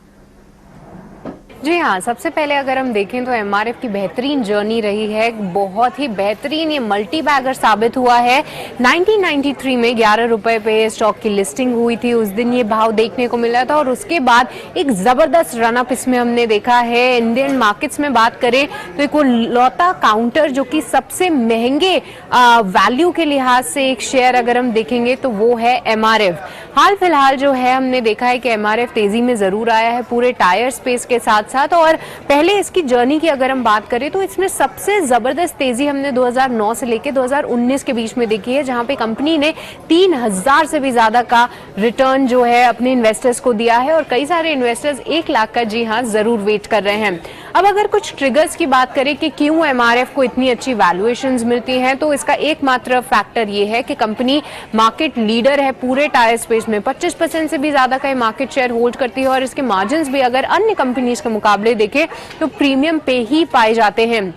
जी हाँ, सबसे पहले अगर हम देखें तो एमआरएफ की बेहतरीन जर्नी रही है, बहुत ही बेहतरीन, ये मल्टी बैगर साबित हुआ है। 1993 में 11 रुपए पे स्टॉक की लिस्टिंग हुई थी, उस दिन ये भाव देखने को मिला था और उसके बाद एक जबरदस्त रनअप इसमें हमने देखा है। इंडियन मार्केट्स में बात करें तो एक वो लौता काउंटर जो कि सबसे महंगे वैल्यू के लिहाज से एक शेयर अगर हम देखेंगे तो वो है एमआरएफ। हाल फिलहाल जो है हमने देखा है कि एमआरएफ तेजी में जरूर आया है पूरे टायर स्पेस के साथ साथ, और पहले इसकी जर्नी की अगर हम बात करें तो इसमें सबसे जबरदस्त तेजी हमने 2009 से लेकर 2019 के बीच में देखी है, जहां पे कंपनी ने 3000 से भी ज्यादा का रिटर्न जो है अपने इन्वेस्टर्स को दिया है और कई सारे इन्वेस्टर्स 1 लाख का जी हां जरूर वेट कर रहे हैं। अब अगर कुछ ट्रिगर्स की बात करें कि क्यों एमआरएफ को इतनी अच्छी वैल्यूएशंस मिलती हैं, तो इसका एकमात्र फैक्टर ये है कि कंपनी मार्केट लीडर है पूरे टायर स्पेस में, 25% से भी ज्यादा का मार्केट शेयर होल्ड करती है और इसके मार्जिन्स भी अगर अन्य कंपनीज के मुकाबले देखें तो प्रीमियम पे ही पाए जाते हैं।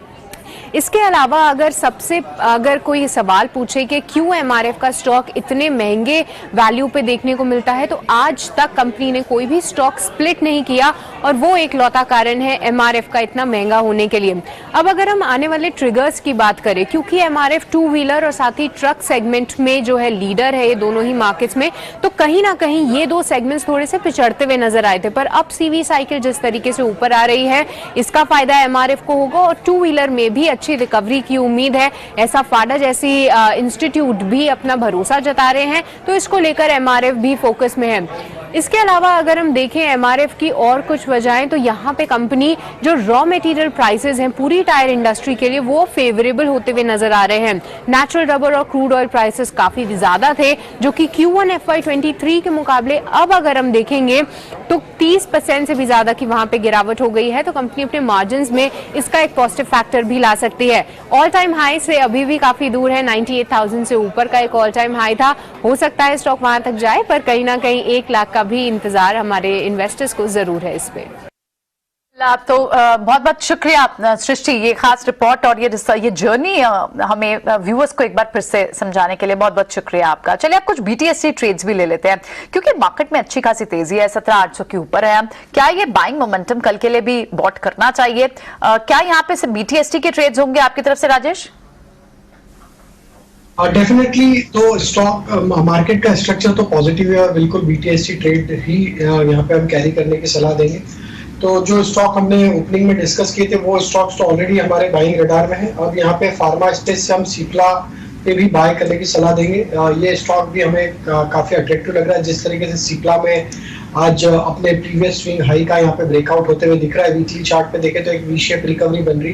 इसके अलावा अगर कोई सवाल पूछे कि क्यों एमआरएफ का स्टॉक इतने महंगे वैल्यू पे देखने को मिलता है, तो आज तक कंपनी ने कोई भी स्टॉक स्प्लिट नहीं किया और वो एक लौता कारण है एमआरएफ का इतना महंगा होने के लिए। अब अगर हम आने वाले ट्रिगर्स की बात करें, क्योंकि एमआरएफ 2 व्हीलर और साथ ही ट्रक सेगमेंट में जो है लीडर है ये दोनों ही मार्केट्स में, तो कहीं ना कहीं ये दो सेगमेंट्स थोड़े से पिछड़ते हुए नजर आए थे, पर अब सीवी साइकिल जिस तरीके से ऊपर आ रही है इसका फायदा एमआरएफ को होगा और 2 व्हीलर में भी अच्छी रिकवरी की उम्मीद है। ऐसा फाडा जैसी इंस्टीट्यूट भी अपना भरोसा जता रहे हैं, तो इसको लेकर एमआरएफ भी फोकस में है। इसके अलावा अगर हम देखें एमआरएफ की और कुछ वजहें, तो यहाँ पे कंपनी जो रॉ मटेरियल प्राइसेस हैं पूरी टायर इंडस्ट्री के लिए वो फेवरेबल होते हुए नजर आ रहे हैं। नेचुरल रबर और क्रूड ऑयल प्राइसेस काफी ज्यादा थे जो कि Q1 FY23 के मुकाबले अब अगर हम देखेंगे तो 30% से भी ज्यादा की वहां पे गिरावट हो गई है, तो कंपनी अपने मार्जिन्स में इसका एक पॉजिटिव फैक्टर भी ला सकती है। ऑल टाइम हाई से अभी भी काफी दूर है, 98,000 से ऊपर का एक ऑल टाइम हाई था, हो सकता है स्टॉक वहां तक जाए, पर कहीं ना कहीं 1 लाख का भी इंतजार हमारे इन्वेस्टर्स को जरूर है इस पे। आप तो बहुत बहुत शुक्रिया सृष्टि, ये खास रिपोर्ट और ये जर्नी हमें व्यूअर्स को एक बार फिर से समझाने के लिए बहुत बहुत शुक्रिया आपका। चलिए आप कुछ BTST ट्रेड्स भी ले लेते हैं, क्योंकि मार्केट में अच्छी खासी तेजी है, 17,800 के ऊपर है। क्या ये बाइंग मोमेंटम कल के लिए भी बॉट करना चाहिए? क्या यहाँ पे सिर्फ BTST के ट्रेड्स होंगे आपकी तरफ से राजेश? डेफिनेटली तो स्टॉक मार्केट का स्ट्रक्चर तो पॉजिटिव है और बिल्कुल BTST ट्रेड ही यहाँ पे हम कैरी करने की सलाह देंगे। तो जो स्टॉक हमने ओपनिंग में डिस्कस किए थे वो स्टॉक्स तो ऑलरेडी हमारे बाइंग रडार में है। अब यहाँ पे फार्मा स्पेस से हम सिप्ला पे भी बाय करने की सलाह देंगे। ये स्टॉक भी हमें काफी अट्रैक्टिव लग रहा है, जिस तरीके से सिप्ला में आज अपने प्रीवियस स्विंग हाई का यहाँ पे ब्रेकआउट होते हुए दिख रहा है। वीकली चार्ट पे देखे तो एक वी शेप रिकवरी बन रही,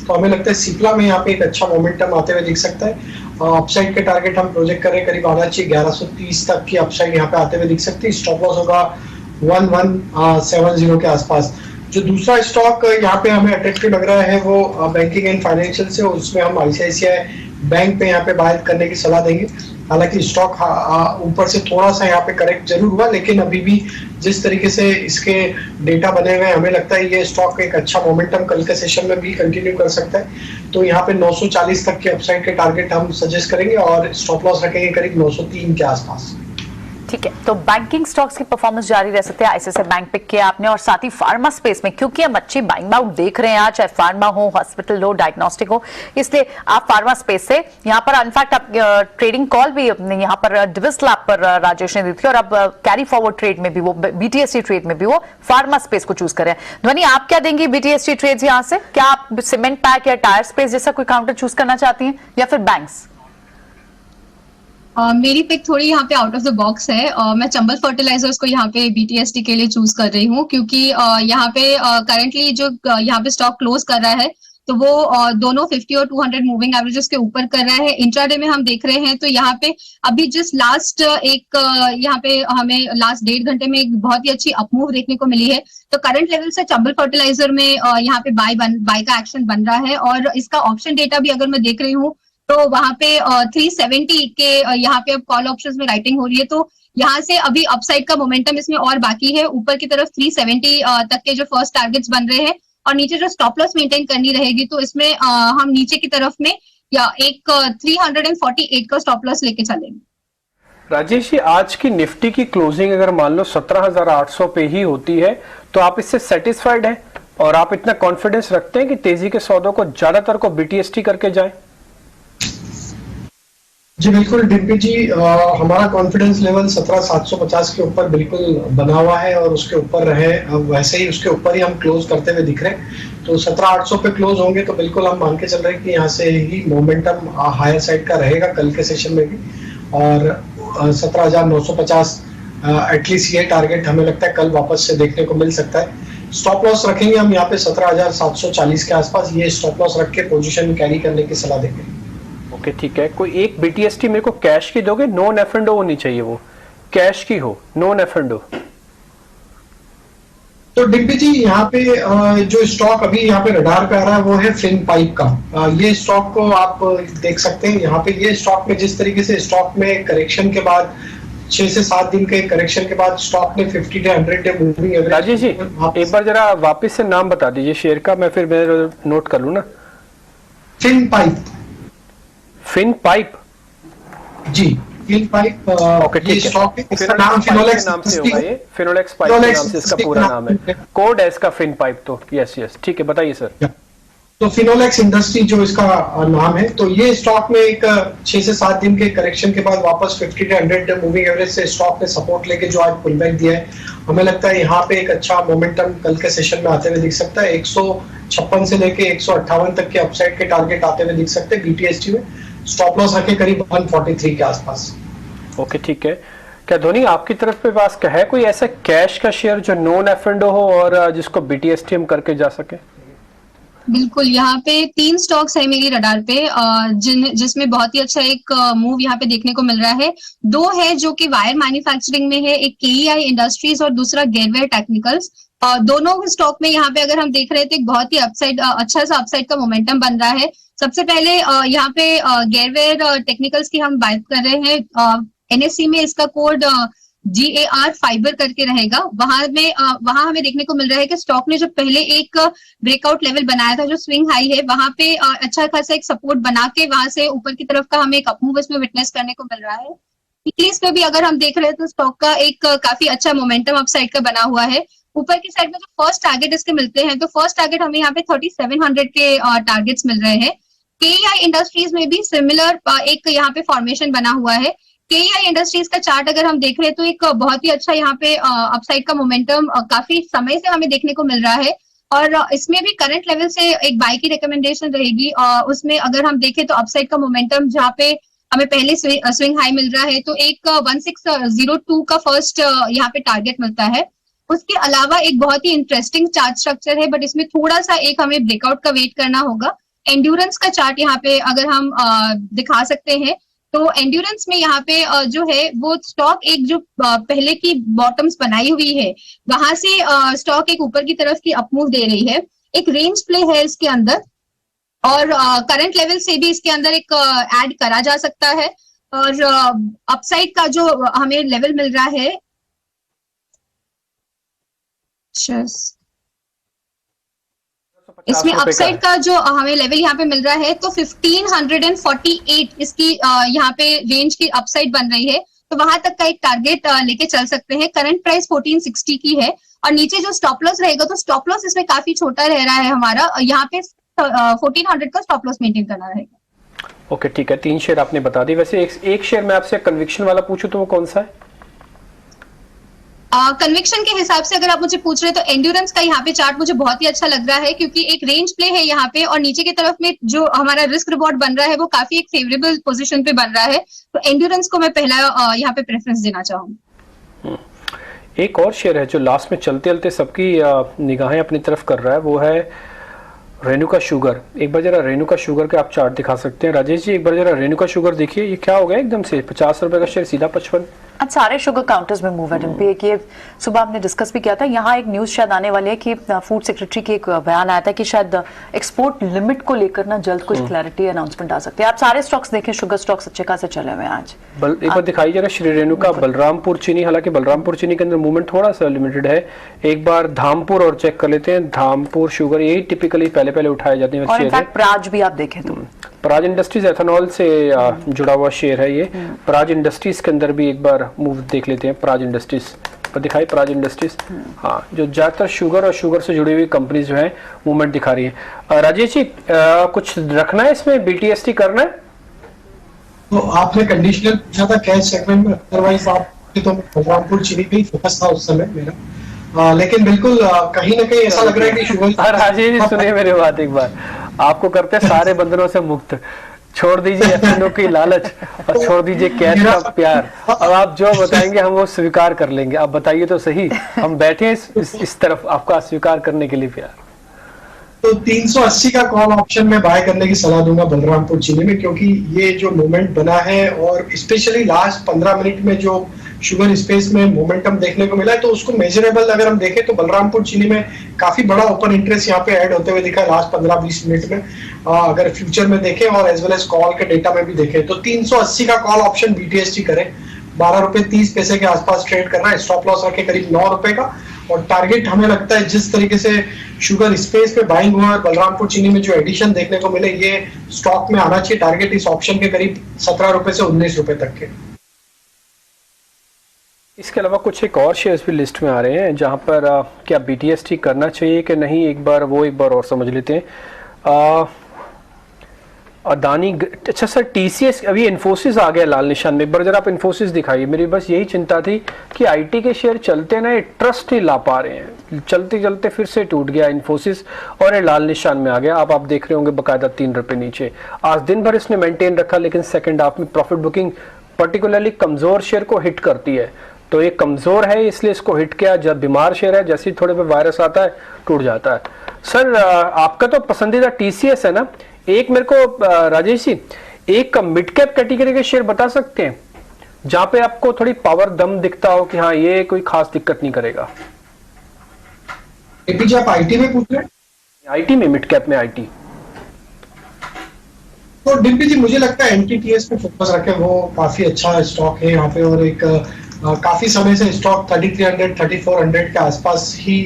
तो हमें लगता है सिप्ला में यहाँ पे एक अच्छा मोमेंटम आते हुए दिख सकता है। अपसाइड के टारगेट हम प्रोजेक्ट कर रहे हैं, करीब आना चाहिए 1130 तक की अपसाइड यहाँ पे आते हुए दिख सकती है। स्टॉप लॉस होगा 1170 के आसपास। जो दूसरा स्टॉक यहाँ पे हमें अट्रैक्टिव लग रहा है वो बैंकिंग एंड फाइनेंशियल से, उसमें हम ICICI बैंक पे यहाँ पे बाय करने की सलाह देंगे। हालांकि स्टॉक ऊपर से थोड़ा सा यहाँ पे करेक्ट जरूर हुआ, लेकिन अभी भी जिस तरीके से इसके डेटा बने हुए हमें लगता है ये स्टॉक एक अच्छा मोमेंटम कल के सेशन में भी कंटिन्यू कर सकता है। तो यहाँ पे 940 तक के अपसाइड के टारगेट हम सजेस्ट करेंगे और स्टॉप लॉस रखेंगे करीब 903 के आसपास। ठीक है, तो बैंकिंग स्टॉक्स की परफॉर्मेंस जारी रह सकते हैं। ICICI बैंक पिक किया आपने, और साथ ही फार्मा स्पेस में क्योंकि हम अच्छी बाइंग आउट देख रहे हैं आज, चाहे फार्मा हो, हॉस्पिटल हो, डायग्नोस्टिक हो, इसलिए आप फार्मा स्पेस से यहाँ पर इनफैक्ट आप ट्रेडिंग कॉल भी यहाँ पर डिविस लैब पर राजेश ने दी थी, और अब कैरी फॉरवर्ड ट्रेड में भी वो BTST ट्रेड में भी वो फार्मा स्पेस को चूज करें। ध्वनि, आप क्या देंगे BTST ट्रेड्स यहाँ से? क्या आप सीमेंट पैक या टायर स्पेस जैसा कोई काउंटर चूज करना चाहती हैं या फिर बैंक्स? मेरी पिक थोड़ी यहाँ पे आउट ऑफ द बॉक्स है। मैं चंबल फर्टिलाइजर्स को यहाँ पे BTST के लिए चूज कर रही हूँ, क्योंकि यहाँ पे करंटली जो यहाँ पे स्टॉक क्लोज कर रहा है तो वो दोनों 50 और 200 मूविंग एवरेजेस के ऊपर कर रहा है। इंट्राडे में हम देख रहे हैं तो यहाँ पे अभी जस्ट लास्ट यहाँ पे हमें लास्ट 1.5 घंटे में एक बहुत ही अच्छी अपमूव देखने को मिली है। तो करंट लेवल से चंबल फर्टिलाइजर में यहाँ पे बाय का एक्शन बन रहा है, और इसका ऑप्शन डेटा भी अगर मैं देख रही हूँ तो वहां पे 370 के यहाँ पे अब कॉल ऑप्शंस में राइटिंग हो रही है, तो यहाँ से अभी अपसाइड का मोमेंटम इसमें और बाकी है। ऊपर की तरफ 370 तक के जो फर्स्ट टारगेट्स बन रहे हैं और नीचे जो स्टॉप लॉस मेंटेन करनी रहेगी, तो इसमें हम नीचे की तरफ में या एक 348 का स्टॉप लॉस लेके चलेंगे। राजेश जी, आज की निफ्टी की क्लोजिंग अगर मान लो 17,800 पे ही होती है तो आप इससे सेटिस्फाइड हैं और आप इतना कॉन्फिडेंस रखते हैं कि तेजी के सौदों को ज्यादातर को बीटीएसटी करके जाएं? जी बिल्कुल डिम्पी जी, हमारा कॉन्फिडेंस लेवल 17,750 के ऊपर बिल्कुल बना हुआ है और उसके ऊपर रहे, वैसे ही उसके ऊपर ही हम क्लोज करते हुए दिख रहे हैं। तो 17,800 पे क्लोज होंगे तो बिल्कुल हम मान के चल रहे हैं कि यहाँ से ही मोमेंटम हायर साइड का रहेगा कल के सेशन में भी, और 17,950 एटलीस्ट ये टारगेट हमें लगता है कल वापस से देखने को मिल सकता है। स्टॉप लॉस रखेंगे हम यहाँ पे 17,740 के आसपास, ये स्टॉप लॉस रख के पोजीशन कैरी करने की सलाह देंगे। ओके ठीक है। कोई एक बीटीएसटी मेरे को कैश की दोगे? नॉन एफ एंड ओ होनी चाहिए, वो कैश की हो, नॉन एफ एंड ओ। तो डिम्पी जी यहाँ पे जो स्टॉक अभी यहाँ पे रडार पे आ रहा है वो है फिन पाइप का। ये स्टॉक को आप देख सकते हैं यहाँ पे। ये स्टॉक में जिस तरीके से स्टॉक में करेक्शन के बाद 6 से 7 दिन के करेक्शन के बाद स्टॉक ने 50 से 100 day moving average. Rajesh ji एक बार जरा वापस से नाम बता दीजिए शेयर का, मैं फिर मैं नोट कर लूं ना। Fin pipe. फिन पाइप जी, फिन पाइप। ओके ठीक है। स्टॉक इसका नाम फिनोलेक्स नाम से होगा, ये फिनोलेक्स पाइप के नाम से इसका पूरा नाम है, कोड है इसका फिन पाइप। तो यस यस ठीक है, बताइए सर। तो फिनोलेक्स इंडस्ट्री जो इसका नाम है, तो ये स्टॉक में एक 6 से 7 दिन के करेक्शन के बाद वापस 50 से 100 मूविंग एवरेज से स्टॉक ने सपोर्ट लेके जो आज पुल बैक दिया है, हमें लगता है यहाँ पे एक अच्छा मोमेंटम कल के सेशन में आते हुए दिख सकता है। 156 से लेके 158 तक के अपसाइड के टारगेट आते हुए दिख सकते हैं बीटीएसटी में। स्टॉप लॉस रखे करीब 143 के आसपास। ओके ठीक है। क्या धोनी आपकी तरफ पे पास है कोई ऐसा कैश का शेयर जो नॉन एफ एंड ओ हो और जिसको बीटीएसटी हम करके जा सके? बिल्कुल, यहाँ पे 3 स्टॉक्स है मेरी रडार पे जिसमें बहुत ही अच्छा एक मूव यहाँ पे देखने को मिल रहा है। 2 है जो कि वायर मैन्युफैक्चरिंग में है, एक केईआई इंडस्ट्रीज और दूसरा गेरवेयर टेक्निकल्स। दोनों स्टॉक में यहाँ पे अगर हम देख रहे हैं तो एक बहुत ही अपसाइड अच्छा सा अपसाइड का मोमेंटम बन रहा है। सबसे पहले यहाँ पे गेरवेयर टेक्निकल्स की हम बात कर रहे हैं। एनएससी में इसका कोड GAR फाइबर करके रहेगा। वहां हमें देखने को मिल रहा है कि स्टॉक ने जो पहले एक ब्रेकआउट लेवल बनाया था जो स्विंग हाई है, वहां पे अच्छा खासा एक सपोर्ट बना के वहां से ऊपर की तरफ का हमें एक अपमूव इसमें विटनेस करने को मिल रहा है। वीकलीज पे भी अगर हम देख रहे हैं तो स्टॉक का एक काफी अच्छा मोमेंटम अपसाइड का बना हुआ है। ऊपर की साइड में जो फर्स्ट टारगेट इसके मिलते हैं, तो फर्स्ट टारगेट हमें यहाँ पे 3700 के टारगेट्स मिल रहे हैं। केईआई इंडस्ट्रीज में भी सिमिलर एक यहाँ पे फॉर्मेशन बना हुआ है। केईआई इंडस्ट्रीज का चार्ट अगर हम देख रहे हैं तो एक बहुत ही अच्छा यहाँ पे अपसाइड का मोमेंटम काफी समय से हमें देखने को मिल रहा है और इसमें भी करंट लेवल से एक बाय की रिकमेंडेशन रहेगी। उसमें अगर हम देखें तो अपसाइड का मोमेंटम जहाँ पे हमें पहले स्विंग हाई मिल रहा है, तो एक 1602 का फर्स्ट यहाँ पे टारगेट मिलता है। उसके अलावा एक बहुत ही इंटरेस्टिंग चार्ट स्ट्रक्चर है, बट इसमें थोड़ा सा एक हमें ब्रेकआउट का वेट करना होगा। एंड्योरेंस का चार्ट यहाँ पे अगर हम दिखा सकते हैं तो एंड्योरेंस में यहाँ पे जो है वो स्टॉक एक जो पहले की बॉटम्स बनाई हुई है वहां से स्टॉक एक ऊपर की तरफ की अपमूव दे रही है। एक रेंज प्ले है इसके अंदर और करंट लेवल से भी इसके अंदर एक ऐड करा जा सकता है। और अपसाइड का जो हमें लेवल मिल रहा है इसमें अपसाइड का जो हमें लेवल यहाँ पे मिल रहा है तो 1548 इसकी यहाँ पे रेंज की अपसाइड बन रही है, तो वहां तक का एक टारगेट लेके चल सकते हैं। करंट प्राइस 1460 की है और नीचे जो स्टॉप लॉस रहेगा तो स्टॉप लॉस इसमें काफी छोटा रह रहा है हमारा, यहाँ पे 1400 का स्टॉप लॉस मेंटेन करना रहेगा। ओके ठीक है, 3 शेयर आपने बता दी। वैसे एक शेयर में आपसे कन्विक्शन वाला पूछूं तो वो कौन सा है? कन्विक्शन के हिसाब से अगर आप मुझे पूछ रहे तो एंड्योरेंस का यहाँ पे चार्ट मुझे बहुत ही अच्छा लग रहा है क्योंकि एक रेंज प्ले है यहाँ पे और नीचे की तरफ में जो हमारा रिस्क रिवॉर्ड बन रहा है वो काफी एक फेवरेबल पोजीशन पे बन रहा है, तो एंड्योरेंस को मैं पहला यहाँ पे प्रेफरेंस देना चाहूंगी। एक और शेयर है जो लास्ट में चलते चलते सबकी निगाहें अपनी तरफ कर रहा है, वो है रेणुका शुगर। एक बार जरा रेणुका शुगर के आप चार्ट दिखा सकते हैं राजेश जी? एक बार जरा रेणुका शुगर देखिए, ये क्या हो गया एकदम से 50 रुपए का शेयर सीधा 55। आज सारे शुगर काउंटर्स में मूव है डिम्पी। एक ये सुबह आपने डिस्कस भी किया था, यहाँ एक न्यूज शायद आने वाली है कि फूड सेक्रेटरी की एक बयान आया था कि शायद एक्सपोर्ट लिमिट को लेकर ना जल्द कुछ क्लैरिटी अनाउंसमेंट आ सकती है। आप सारे स्टॉक्स देखें, शुगर स्टॉक्स अच्छे खासे चले हुए हैं आज। एक बार दिखाई जरा श्री रेणुका बलरामपुर चीनी, हालांकि बलरामपुर चीनी के अंदर मूवमेंट थोड़ा सा लिमिटेड है। एक बार धामपुर और चेक कर लेते हैं, धामपुर शुगर यही टिपिकली पहले उठाए जाते हैं। और इनफैक्ट प्राज भी आप देखें तो प्राज इंडस्ट्रीज एथेनॉल से जुड़ा हुआ शेयर है ये। प्राज इंडस्ट्रीज के अंदर भी एक बार मूव देख लेते हैं। प्राज इंडस्ट्रीज पर दिखाई, प्राज इंडस्ट्रीज हाँ, जो ज्यादातर शुगर और शुगर से जुड़ी हुई कंपनीज जो है मूवमेंट दिखा रही है। राजेश जी कुछ रखना है इसमें, बीटीएसटी करना है? तो आपने कंडीशनल पूछा था कैश सेगमेंट में, अदरवाइज आप तो बलरामपुर चीनी पे ही फोकस था उस समय मेरा। लेकिन बिल्कुल कहीं ना कहीं ऐसा लग रहा है कि शुगर। राजेश जी सुनिए मेरी बात एक बार, आपको करते हैं सारे बंधनों से मुक्त, छोड़ दीजिए एफएनओ की लालच और छोड़ दीजिए कैश का प्यार। अब आप जो बताएंगे हम वो स्वीकार कर लेंगे। आप बताइए तो सही, हम बैठे इस तरफ आपका स्वीकार करने के लिए प्यार। तो 380 का कॉल ऑप्शन में बाय करने की सलाह दूंगा बलरामपुर चीनी में, क्योंकि ये जो मोमेंट बना है और स्पेशली लास्ट 15 मिनट में जो शुगर स्पेस में मोमेंटम देखने को मिला है, तो उसको मेजरेबल अगर हम देखें तो बलरामपुर चीनी में काफी बड़ा ओपन इंटरेस्ट यहाँ पे ऐड होते हुए दिखा है लास्ट 15-20 मिनट में। अगर फ्यूचर में देखें और एज वेल एज कॉल के डेटा में भी देखें तो 380 का कॉल ऑप्शन बीटीएसटी करें। 12 रुपए 30 पैसे के आसपास ट्रेड करना है, स्टॉप लॉस रखे करीब 9 रुपए का। और टारगेट हमें लगता है जिस तरीके से शुगर स्पेस में बाइंग हुआ है, बलरामपुर चीनी में जो एडिशन देखने को मिले, ये स्टॉक में आना चाहिए। टारगेट इस ऑप्शन के करीब 17 रुपए से 19 रुपए तक के। इसके अलावा कुछ एक और शेयर्स भी लिस्ट में आ रहे हैं जहां पर क्या बीटीएसटी करना चाहिए कि नहीं, एक बार और समझ लेते हैं। अदानी, अच्छा सर टीसीएस, अभी इन्फोसिस आ गया लाल निशान में, एक बार जरा आप इन्फोसिस दिखाइए। मेरी बस यही चिंता थी कि आईटी के शेयर चलते ना, ये ट्रस्ट ही ला पा रहे हैं, चलते चलते फिर से टूट गया इन्फोसिस और ये लाल निशान में आ गया। अब आप देख रहे होंगे बकायदा 3 रुपए नीचे। आज दिन भर इसने मेंटेन रखा, लेकिन सेकेंड हाफ में प्रॉफिट बुकिंग पर्टिकुलरली कमजोर शेयर को हिट करती है, तो ये कमजोर है इसलिए इसको हिट किया। जब बीमार शेयर है, जैसे थोड़े पे वायरस आता है टूट जाता है। सर आपका तो पसंदीदा टीसीएस है ना, एक मेरे को राजेश जी एक मिड कैप कैटेगरी के शेयर बता सकते हैं जहां पे आपको थोड़ी पावर दम दिखता हो कि हाँ ये कोई खास दिक्कत नहीं करेगा? आप आईटी में पूछ रहे हैं? आईटी में, मिड कैप में आईटी। तो डिम्पी जी मुझे लगता है एनटीटीएस पे फोकस रखें, वो काफी अच्छा स्टॉक है यहाँ पे। और एक काफी समय से स्टॉक 3300 3400 के आसपास ही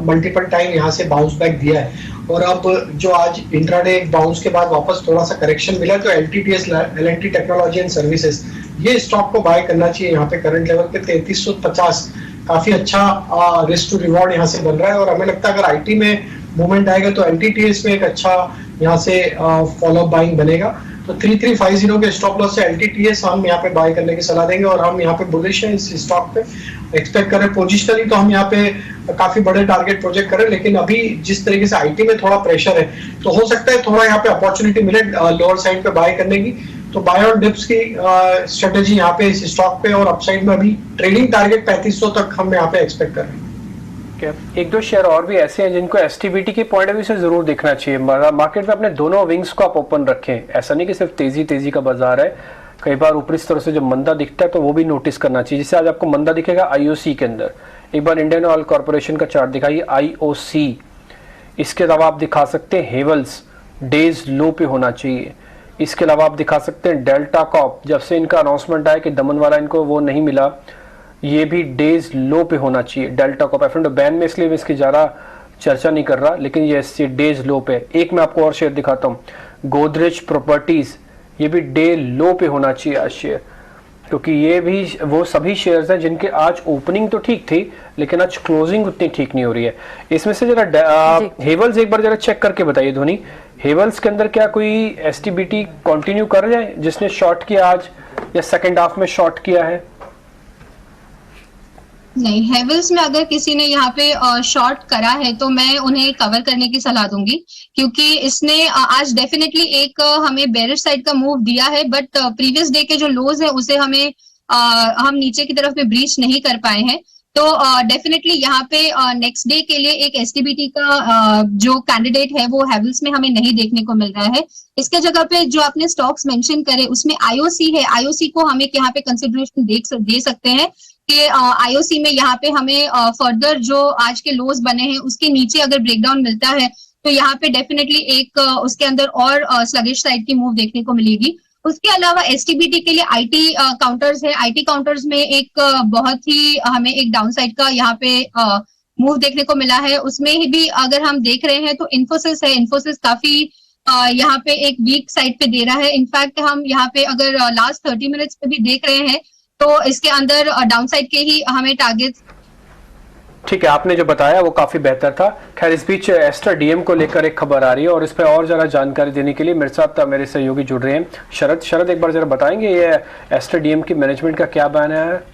मल्टीपल टाइम यहाँ से बाउंस बैक दिया है। और अब जो आज इंट्राडे बाउंस के बाद वापस थोड़ा सा करेक्शन मिला, तो LTTS L&T technology and services, ये स्टॉक को बाय करना चाहिए यहाँ पे करंट लेवल पे 3350। काफी अच्छा रिस्क टू रिवॉर्ड यहाँ से बन रहा है। और हमें लगता है अगर आईटी में मूवमेंट आएगा तो एलटीटीएस में एक अच्छा यहाँ से फॉलो बाइंग बनेगा। तो 3350 के स्टॉप लॉस से एलटीटीएस हम यहाँ पे बाय करने की सलाह देंगे। और हम यहाँ पे बुलिश हैं इस स्टॉक पे, एक्सपेक्ट करें पोजिशनली तो हम यहाँ पे काफी बड़े टारगेट प्रोजेक्ट करें। लेकिन अभी जिस तरीके से आईटी में थोड़ा प्रेशर है, तो हो सकता है थोड़ा यहाँ पे अपॉर्चुनिटी मिले लोअर साइड पे बाय करने की। तो बाय ऑन डिप्स की स्ट्रेटेजी यहाँ पे इस स्टॉक पे, और अपसाइड में अभी ट्रेडिंग टारगेट 3500 तक हम यहाँ पे एक्सपेक्ट कर रहे हैं। एक दो शेयर और भी ऐसे हैं जिनको एसटीबीटी के पॉइंट ऑफ व्यू से जरूर देखना चाहिए। मार्केट में अपने दोनों विंग्स को आप ओपन रखें, ऐसा नहीं कि सिर्फ तेजी का बाजार है, कई बार ऊपरी स्तर से जब मंदा दिखता है तो वो भी नोटिस करना चाहिए। जैसे आज आपको मंदा दिखेगा आईओसी के अंदर, एक बार इंडियन ऑयल कॉर्पोरेशन का चार्ट दिखाइए आईओसी। इसके अलावा आप दिखा सकते हैं हेवल्स, डेज लो पे होना चाहिए। इसके अलावा आप दिखा सकते हैं डेल्टा कॉप, जब से इनका अनाउंसमेंट आया कि दमन वाला इनको वो नहीं मिला, ये भी डेज लो पे होना चाहिए Delta Corp. F and ban में इसलिए मैं इसकी ज़्यादा चर्चा नहीं कर रहा, लेकिन ये डेज लो पे। एक मैं आपको और शेयर दिखाता हूँ, गोदरेज प्रॉपर्टीज, ये भी डे लो पे होना चाहिए आज शेयर, क्योंकि ये भी वो सभी शेयर्स हैं जिनके आज ओपनिंग तो ठीक थी लेकिन आज क्लोजिंग उतनी ठीक नहीं हो रही है। इसमें से जरा हेवल्स एक बार जरा चेक करके बताइए धोनी, हेवल्स के अंदर क्या कोई एसटीबीटी कंटिन्यू कर जाए जिसने शॉर्ट किया आज या सेकेंड हाफ में शॉर्ट किया है? नहीं, हेवल्स में अगर किसी ने यहाँ पे शॉर्ट करा है तो मैं उन्हें कवर करने की सलाह दूंगी, क्योंकि इसने आज डेफिनेटली एक हमें बेरिश साइड का मूव दिया है, बट प्रीवियस डे के जो लोज है उसे हम नीचे की तरफ में ब्रीच नहीं कर पाए हैं। तो डेफिनेटली यहाँ पे नेक्स्ट डे के लिए एक एसटीबीटी का जो कैंडिडेट है वो हैवेल्स में हमें नहीं देखने को मिल रहा है। इसके जगह पे जो आपने स्टॉक्स मेंशन करे उसमें आईओसी है, आईओसी को हम एक यहाँ पे कंसिडरेशन दे सकते हैं कि आईओसी में यहाँ पे हमें फर्दर जो आज के लोज बने हैं उसके नीचे अगर ब्रेकडाउन मिलता है तो यहाँ पे डेफिनेटली एक उसके अंदर और स्लगिश साइड की मूव देखने को मिलेगी। उसके अलावा एसटीबीटी के लिए आईटी काउंटर्स है, आईटी काउंटर्स में एक बहुत ही हमें एक डाउन साइड का यहाँ पे मूव देखने को मिला है। उसमें ही भी अगर हम देख रहे हैं तो इन्फोसिस है, इन्फोसिस काफी यहाँ पे एक वीक साइड पे दे रहा है। इनफैक्ट हम यहाँ पे अगर लास्ट 30 मिनट्स पे भी देख रहे हैं तो इसके अंदर डाउन साइड के ही हमें टारगेट। ठीक है, आपने जो बताया वो काफी बेहतर था। खैर इस बीच एस्टर डीएम को लेकर एक खबर आ रही है और इस पर और जरा जानकारी देने के लिए मेरे साथ मेरे सहयोगी जुड़ रहे हैं। शरद एक बार जरा बताएंगे ये एस्टर डीएम की मैनेजमेंट का क्या बयान है?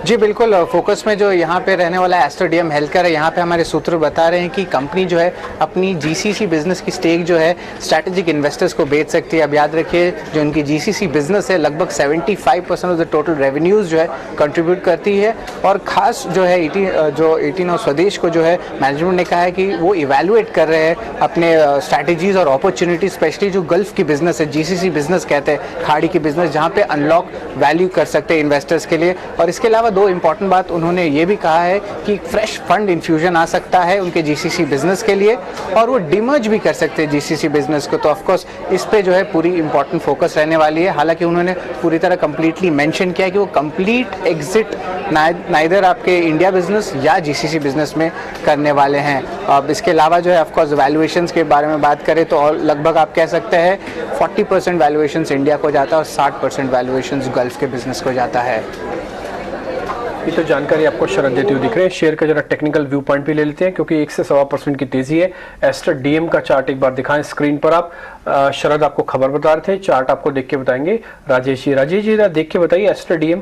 जी बिल्कुल, फोकस में जो यहाँ पे रहने वाला एस्टर डीएम हेल्थकेयर है, यहाँ पे हमारे सूत्र बता रहे हैं कि कंपनी जो है अपनी जीसीसी बिजनेस की स्टेक जो है स्ट्रैटेजिक इन्वेस्टर्स को बेच सकती है। अब याद रखिए जो इनकी जीसीसी बिजनेस है लगभग 75% ऑफ द टोटल रेवेन्यूज जो है कंट्रीब्यूट करती है। और खास जो है 18 और स्वदेश को जो है मैनेजमेंट ने कहा है कि वो इवेलुएट कर रहे हैं अपने स्ट्रैटेजीज और अपॉर्चुनिटी, स्पेशली जो गल्फ की बिजनेस है, जीसीसी बिजनेस कहते हैं, खाड़ी की बिजनेस, जहाँ पे अनलॉक वैल्यू कर सकते हैं इन्वेस्टर्स के लिए। और इसके अलावा दो इंपॉर्टेंट बात उन्होंने ये भी कहा है कि फ्रेश फंड इन्फ्यूजन आ सकता है उनके जीसीसी बिजनेस के लिए और वो डिमर्ज भी कर सकते हैं जीसीसी बिजनेस को। तो ऑफ कोर्स इस पे जो है पूरी इंपॉर्टेंट फोकस रहने वाली है। हालांकि उन्होंने पूरी तरह कंप्लीटली मेंशन किया कि वो कंप्लीट एग्जिट नाइदर आपके इंडिया बिजनेस या जीसीसी बिजनेस में करने वाले हैं। अब इसके अलावा जो है ऑफ कोर्स वैल्यूएशंस के बारे में बात करें तो और लगभग आप कह सकते हैं 40% वैल्यूएशंस इंडिया को जाता है और 60% वैल्यूएशंस गल्फ के बिजनेस को जाता है। ये तो जानकारी आपको शरद देते हुए दिख रहे हैं। शेयर का जरा टेक्निकल व्यू पॉइंट भी ले लेते हैं क्योंकि 1 से 1.25% की तेजी है। एस्टर डीएम का चार्ट एक बार दिखाएं स्क्रीन पर आप। शरद आपको खबर बता रहे थे, चार्ट आपको देख के बताएंगे राजेश जी देख के बताइए एस्टर डीएम।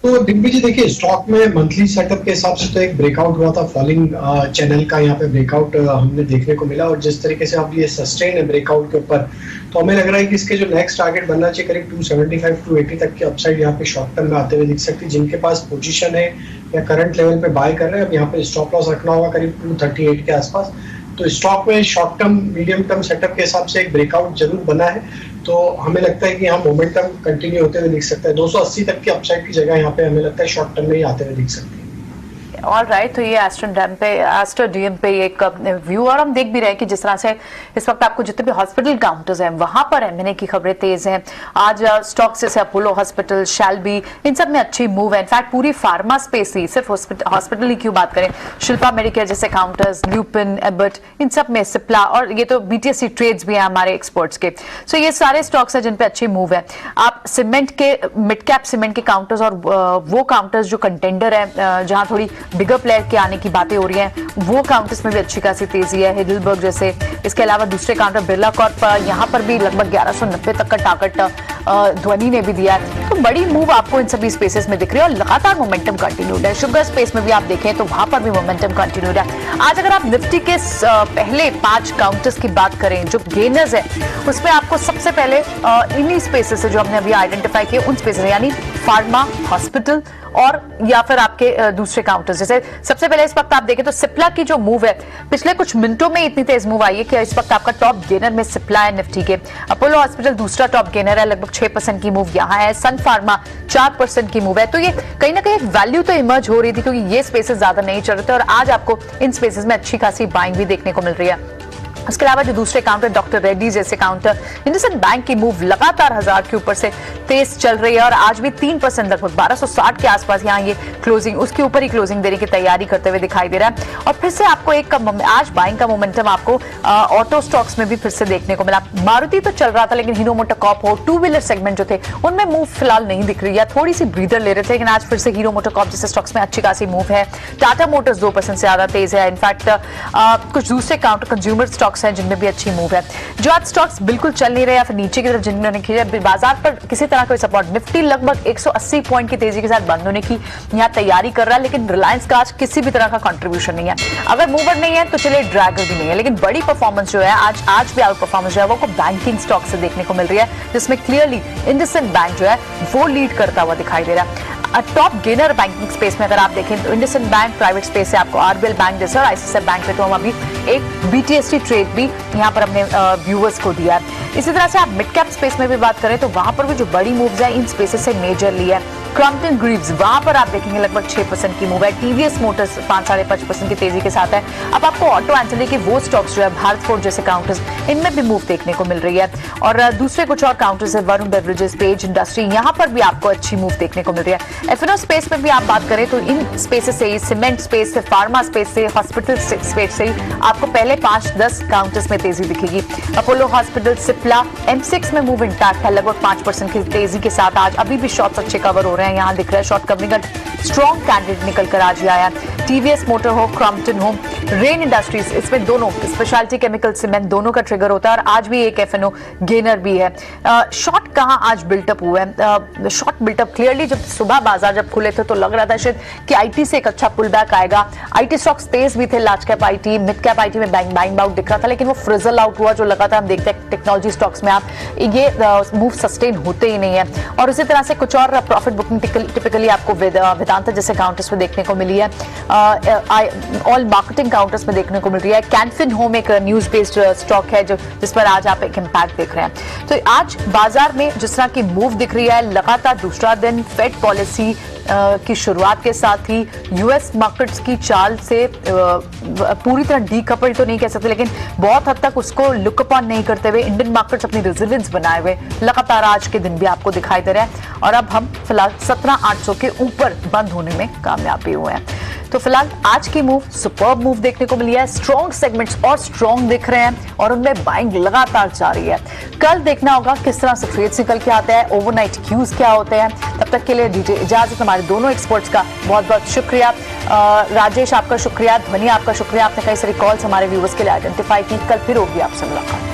तो दिग्विजय जी देखिए, स्टॉक में मंथली सेटअप के हिसाब से तो एक ब्रेकआउट हुआ था, फॉलिंग चैनल का यहाँ पे ब्रेकआउट हमने देखने को मिला। और जिस तरीके से अब ये सस्टेन है ब्रेकआउट के ऊपर, तो हमें लग रहा है कि इसके जो नेक्स्ट टारगेट बनना चाहिए करीब 275 टू 80 तक की अपसाइड यहाँ पे शॉर्ट टर्म में आते हुए दिख सकती है। जिनके पास पोजीशन है या करंट लेवल पे बाय कर रहे हैं, अब यहाँ पे स्टॉप लॉस रखना होगा करीब 238 के आसपास। तो स्टॉक में short term medium term setup के हिसाब से एक ब्रेकआउट जरूर बना है, तो हमें लगता है कि यहाँ मोमेंटम कंटिन्यू होते हुए दिख सकता है। 280 तक की अपसाइड की जगह यहाँ पे हमें लगता है शॉर्ट टर्म में ही आते हुए दिख सकती है। ऑल राइट, तो ये एस्टर डीएम पे एक व्यू। और हम देख भी रहे हैं कि जिस तरह से इस वक्त आपको जितने भी हॉस्पिटल काउंटर्स हैं वहां पर एमएनए की खबरें तेज हैं। आज स्टॉक से अपोलो हॉस्पिटल, शैल्बी, इन सब में अच्छी मूव है। इनफैक्ट पूरी फार्मा स्पेस ही, सिर्फ हॉस्पिटल ही क्यों बात करें, शिल्पा मेडिकेयर जैसे काउंटर्स, ल्यूपिन, एबट, इन सब में सिप्ला, और ये तो बीटीएससी ट्रेड्स भी हैं हमारे एक्सपोर्ट्स के। सो ये सारे स्टॉक्स हैं जिन पे अच्छी मूव है। आप सीमेंट के, मिड कैप सीमेंट के काउंटर्स और वो काउंटर्स जो कंटेंडर है जहां थोड़ी बिगर प्लेयर के आने की बातें हो रही हैं, वो काउंटर्स में भी अच्छी खासी तेजी है, हिडलबर्ग जैसे। इसके अलावा दूसरे काउंटर बिरला कॉर्प, यहाँ पर भी लगभग 1190 तक का टारगेट ध्वनि ने भी दिया है। तो बड़ी मूव आपको इन सभी स्पेसेस में दिख रही है और लगातार मोमेंटम कंटिन्यूड है। शुगर स्पेस में भी आप देखें तो वहां पर भी मोमेंटम कंटिन्यूड है। आज अगर आप निफ्टी के पहले 5 काउंटर्स की बात करें जो गेनर्स है, उसमें आपको सबसे पहले इन्हीं स्पेसेस से जो हमने अभी आइडेंटिफाई किए उन स्पेसेस यानी फार्मा, हॉस्पिटल और या फिर आपके दूसरे काउंटर्स। जैसे सबसे पहले इस वक्त आप देखें तो सिप्ला की जो मूव है पिछले कुछ मिनटों में इतनी तेज मूव आई है कि इस वक्त आपका टॉप गेनर में सिप्ला है निफ्टी के। अपोलो हॉस्पिटल दूसरा टॉप गेनर है, लगभग 6% की मूव यहाँ है। सन फार्मा 4% की मूव है। तो ये कहीं ना कहीं एक वैल्यू तो इमर्ज हो रही थी क्योंकि ये स्पेसेस ज्यादा नहीं चल रहे थे और आज आपको इन स्पेसेस में अच्छी खासी बाइंग भी देखने को मिल रही है। इसके अलावा जो दूसरे काउंटर डॉक्टर रेड्डी जैसे काउंटर, इंडसइंड बैंक की मूव लगातार 1000 के ऊपर से तेज चल रही है और आज भी 3% लगभग 1260 के आसपास यहाँ ये क्लोजिंग, उसके ऊपर ही क्लोजिंग देने की तैयारी करते हुए दिखाई दे रहा है। और फिर से आपको एक आज बाइंग का मोमेंटम आपको ऑटो स्टॉक्स में भी फिर से देखने को मिला। मारुति तो चल रहा था लेकिन हीरो मोटोकॉर्प हो, टू व्हीलर सेगमेंट जो थे उनमें मूव फिलहाल नहीं दिख रही है, थोड़ी सी ब्रीदर ले रहे थे, लेकिन आज फिर से हीरो मोटोकॉर्प जैसे स्टॉक्स में अच्छी खासी मूव है। टाटा मोटर्स 2% से ज्यादा तेज है। इनफैक्ट कुछ दूसरे काउंटर कंज्यूमर स्टॉक्स हैं जिनमें भी अच्छी मूव है। जो आज स्टॉक्स बिल्कुल चल नहीं रहे या फिर नीचे की तरफ जिन्होंने खींचा, बाजार पर किसी तरह का सपोर्ट, निफ्टी लगभग 180 पॉइंट की तेजी के साथ बंद होने की यहाँ तैयारी कर रहा है, लेकिन रिलायंस का आज किसी भी तरह का कंट्रीब्यूशन नहीं है। अगर मूवर नहीं है तो चलिए ड्रैगर भी नहीं है, लेकिन बड़ी परफॉर्मेंस जो है आज भी आउट परफॉर्मेंस जो है वो बैंकिंग स्टॉक से देखने को मिल रही है, जिसमें क्लियरली इंडसइंड बैंक जो है वो लीड करता हुआ दिखाई दे रहा है। टॉप गेनर बैंकिंग स्पेस में अगर आप देखें तो इंडसइंड बैंक प्राइवेट स्पेस से आपको आरबीएल बैंक जैसे और आईसीआईसीआई बैंक में तो हम अभी एक बीटीएसटी ट्रेड भी यहाँ पर हमने व्यूअर्स को दिया है। इसी तरह से आप मिड कैप स्पेस में भी बात करें तो वहां पर भी जो बड़ी मूव्स है इन स्पेसेस से मेजर ली है। क्रॉम्पटन ग्रीव्स वहां पर आप देखेंगे लगभग 6% की मूव है। टीवीएस मोटर्स 5-5.5% की तेजी के साथ है। अब आपको ऑटो एंसिलरी के वो स्टॉक्स जो है भारत फोर्ज जैसे काउंटर्स इनमें भी मूव देखने को मिल रही है और दूसरे कुछ और काउंटर्स है वरुण बेवरेजेस, पेज इंडस्ट्री, यहाँ पर भी आपको अच्छी मूव देखने को मिल रही है। एफएनओ स्पेस में भी आप बात करें तो इन स्पेसेस से, सीमेंट स्पेस से, फार्मा स्पेस से, हॉस्पिटल स्पेस से आपको पहले 5-10 काउंटर्स में तेजी दिखेगी। अपोलो हॉस्पिटल, सिप्ला, M6 में मूव इंटैक्ट है लगभग 5% की तेजी के साथ। आज अभी भी शॉर्ट्स अच्छे कवर हो रहे हैं, यहाँ दिख रहा है शॉर्ट कवरिंग का स्ट्रॉन्ग कैंडिडेट निकल कर आज ही आया। टीवीएस मोटर हो, क्रॉम्पटन हो, रेन इंडस्ट्रीज, इसमें दोनों स्पेशलिटी केमिकल, सीमेंट दोनों का ट्रिगर होता है और आज भी एक एफएनओ गेनर भी है। शॉर्ट कहाँ आज बिल्टअप हुआ है? शॉर्ट बिल्टअप क्लियरली जब सुबह बाजार जब खुले थे तो लग रहा था शायद कि आईटी से एक अच्छा पुल बैक आएगा। आईटी स्टॉक्स तेज भी थे, large cap IT, mid cap IT में बाइंग आउट दिख रहा था, लेकिन वो फ्रिजल आउट हुआ जो लगातार हम देखते हैं टेक्नोलॉजी स्टॉक्स में आप ये मूव सस्टेन होते ही नहीं है। और इसी तरह से कुछ और प्रॉफिट बुकिंग टिपिकली आपको वेदांता जैसे काउंटर्स में देखने को मिली है, ऑल मार्केटिंग काउंटर्स में देखने को मिल रही है। कैनफिन होम एक न्यूज बेस्ड स्टॉक है जो जिस पर आज आप एक इंपैक्ट देख रहे हैं। तो आज बाजार में जिस तरह की मूव दिख रही है, लगातार दूसरा दिन फेड पॉलिसी की शुरुआत के साथ ही यूएस मार्केट्स की चाल से पूरी तरह डीकपल तो नहीं कह सकते, लेकिन बहुत हद तक उसको लुक अपॉन नहीं करते हुए इंडियन मार्केट्स अपनी रेजिलियंस बनाए हुए लगातार आज के दिन भी आपको दिखाई दे रहा है। और अब हम फिलहाल 17,800 के ऊपर बंद होने में कामयाब भी हुए हैं। तो फिलहाल आज की मूव सुपर्ब मूव देखने को मिली है। स्ट्रॉन्ग सेगमेंट्स और स्ट्रॉन्ग दिख रहे हैं और उनमें बाइंग लगातार जारी है। कल देखना होगा किस तरह से ट्रेड्स निकल के आते हैं, ओवरनाइट क्यूज क्या होते हैं। तब तक के लिए दीजिए इजाजत। हमारे दोनों एक्सपर्ट्स का बहुत बहुत शुक्रिया। राजेश आपका शुक्रिया, ध्वनि आपका शुक्रिया, आपने कई सारी कॉल्स हमारे व्यूअर्स के लिए आइडेंटिफाई की। कल फिर होगी आपसे मुलाकात।